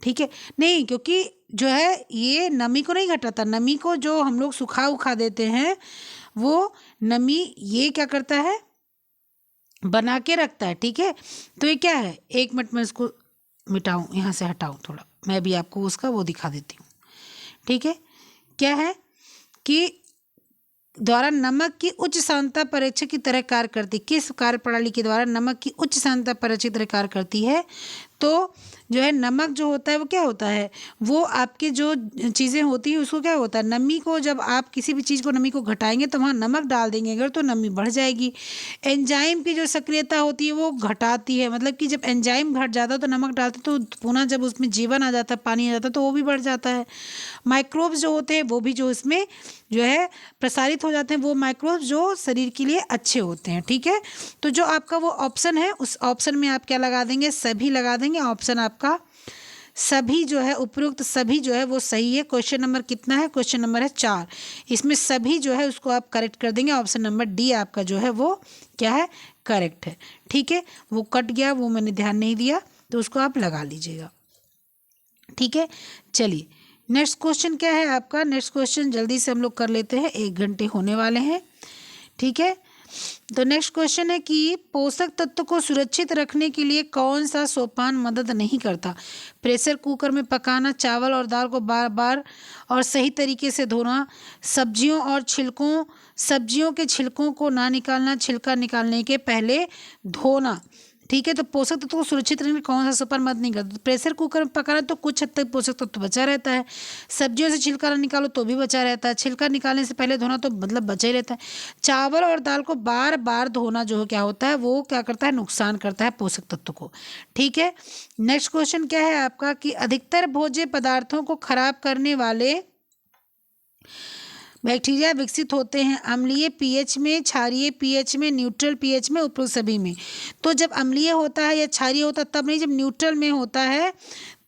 ठीक है। नहीं, क्योंकि जो है ये नमी को नहीं घटाता, नमी को जो हम लोग सुखा उखा देते हैं वो नमी ये क्या करता है, बना के रखता है, ठीक है। तो ये क्या है, एक मिनट में इसको मिटाऊं, यहाँ से हटाऊं थोड़ा, मैं भी आपको उसका वो दिखा देती हूँ, ठीक है। क्या है कि द्वारा नमक की उच्च सांद्रता परीक्षक की तरह कार्य करती, किस कार्य प्रणाली के द्वारा नमक की उच्च सांद्रता परीक्षक की तरह कार्य करती है। तो जो है नमक जो होता है वो क्या होता है, वो आपके जो चीज़ें होती हैं उसको क्या होता है, नमी को जब आप किसी भी चीज़ को नमी को घटाएंगे तो वहाँ नमक डाल देंगे अगर तो नमी बढ़ जाएगी। एंजाइम की जो सक्रियता होती है वो घटाती है, मतलब कि जब एंजाइम घट जाता है तो नमक डालते तो पुनः जब उसमें जीवन आ जाता है, पानी आ जाता है तो वो भी बढ़ जाता है। माइक्रोब्स जो होते हैं वो भी जो इसमें जो है प्रसारित हो जाते हैं, वो माइक्रोब्स जो शरीर के लिए अच्छे होते हैं, ठीक है। तो जो आपका वो ऑप्शन है उस ऑप्शन में आप क्या लगा देंगे, सभी लगा देंगे। ऑप्शन आपका सभी जो है, उपयुक्त सभी जो है वो सही है। क्वेश्चन नंबर कितना है, क्वेश्चन नंबर है 4, इसमें सभी जो है उसको आप करेक्ट कर देंगे। ऑप्शन नंबर डी आपका जो है वो क्या है, करेक्ट है, ठीक है। वो कट गया, वो मैंने ध्यान नहीं दिया, तो उसको आप लगा लीजिएगा, ठीक है। चलिए नेक्स्ट क्वेश्चन क्या है आपका, नेक्स्ट क्वेश्चन जल्दी से हम लोग कर लेते हैं, 1 घंटे होने वाले हैं, ठीक है। तो नेक्स्ट क्वेश्चन है कि पोषक तत्व को सुरक्षित रखने के लिए कौन सा सोपान मदद नहीं करता। प्रेशर कुकर में पकाना, चावल और दाल को बार बार और सही तरीके से धोना, सब्जियों के छिलकों को ना निकालना, छिलका निकालने के पहले धोना, ठीक है। तो पोषक तत्व को सुरक्षित रखने में कौन सा सोपान मदद नहीं करता। प्रेशर कुकर में पकाना तो कुछ हद तक पोषक तत्व बचा रहता है, सब्जियों से छिलका ना निकालो तो भी बचा रहता है, छिलका निकालने से पहले धोना तो मतलब बचा ही रहता है। चावल और दाल को बार बार धोना जो क्या होता है वो क्या करता है, नुकसान करता है पोषक तत्व को, ठीक है। नेक्स्ट क्वेश्चन क्या है आपका कि अधिकतर भोज्य पदार्थों को खराब करने वाले बैक्टीरिया विकसित होते हैं अम्लीय पीएच में, क्षारीय पीएच में, न्यूट्रल पीएच में, उपरोक्त सभी में। तो जब अम्लीय होता है या क्षारीय होता है तब नहीं, जब न्यूट्रल में होता है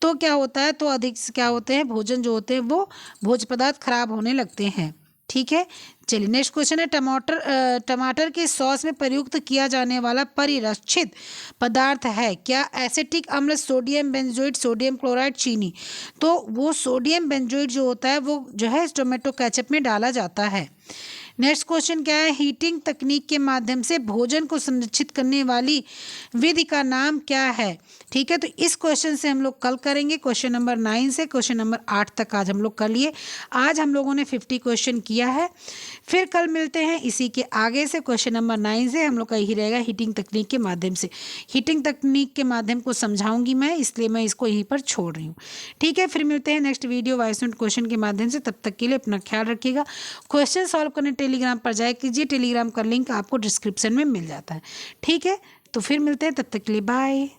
तो क्या होता है, तो अधिक क्या होते हैं, भोजन जो होते हैं वो भोज्य पदार्थ खराब होने लगते हैं, ठीक है। चलिए नेक्स्ट क्वेश्चन है, टमाटर के सॉस में प्रयुक्त किया जाने वाला परिरक्षित पदार्थ है क्या। एसिटिक अम्ल, सोडियम बेंजोइट, सोडियम क्लोराइड, चीनी। तो वो सोडियम बेंजोइट जो होता है वो जो है टोमेटो केचप में डाला जाता है। नेक्स्ट क्वेश्चन क्या है, हीटिंग तकनीक के माध्यम से भोजन को संरक्षित करने वाली विधि का नाम क्या है। ठीक है, तो इस क्वेश्चन से हम लोग कल करेंगे। क्वेश्चन नंबर 9 से क्वेश्चन नंबर 8 तक आज हम लोग कर लिए। आज हम लोगों ने 50 क्वेश्चन किया है। फिर कल मिलते हैं इसी के आगे से। क्वेश्चन नंबर 9 से हम लोग का यही रहेगा, हीटिंग तकनीक के माध्यम से। हीटिंग तकनीक के माध्यम को समझाऊंगी मैं, इसलिए मैं इसको यहीं पर छोड़ रही हूँ। ठीक है, फिर मिलते हैं next video voice note question के माध्यम से। तब तक के लिए अपना ख्याल रखिएगा। क्वेश्चन सॉल्व करने टेलीग्राम पर जाया कीजिए, टेलीग्राम का लिंक आपको डिस्क्रिप्शन में मिल जाता है। ठीक है, तो फिर मिलते हैं, तब तक के लिए बाय।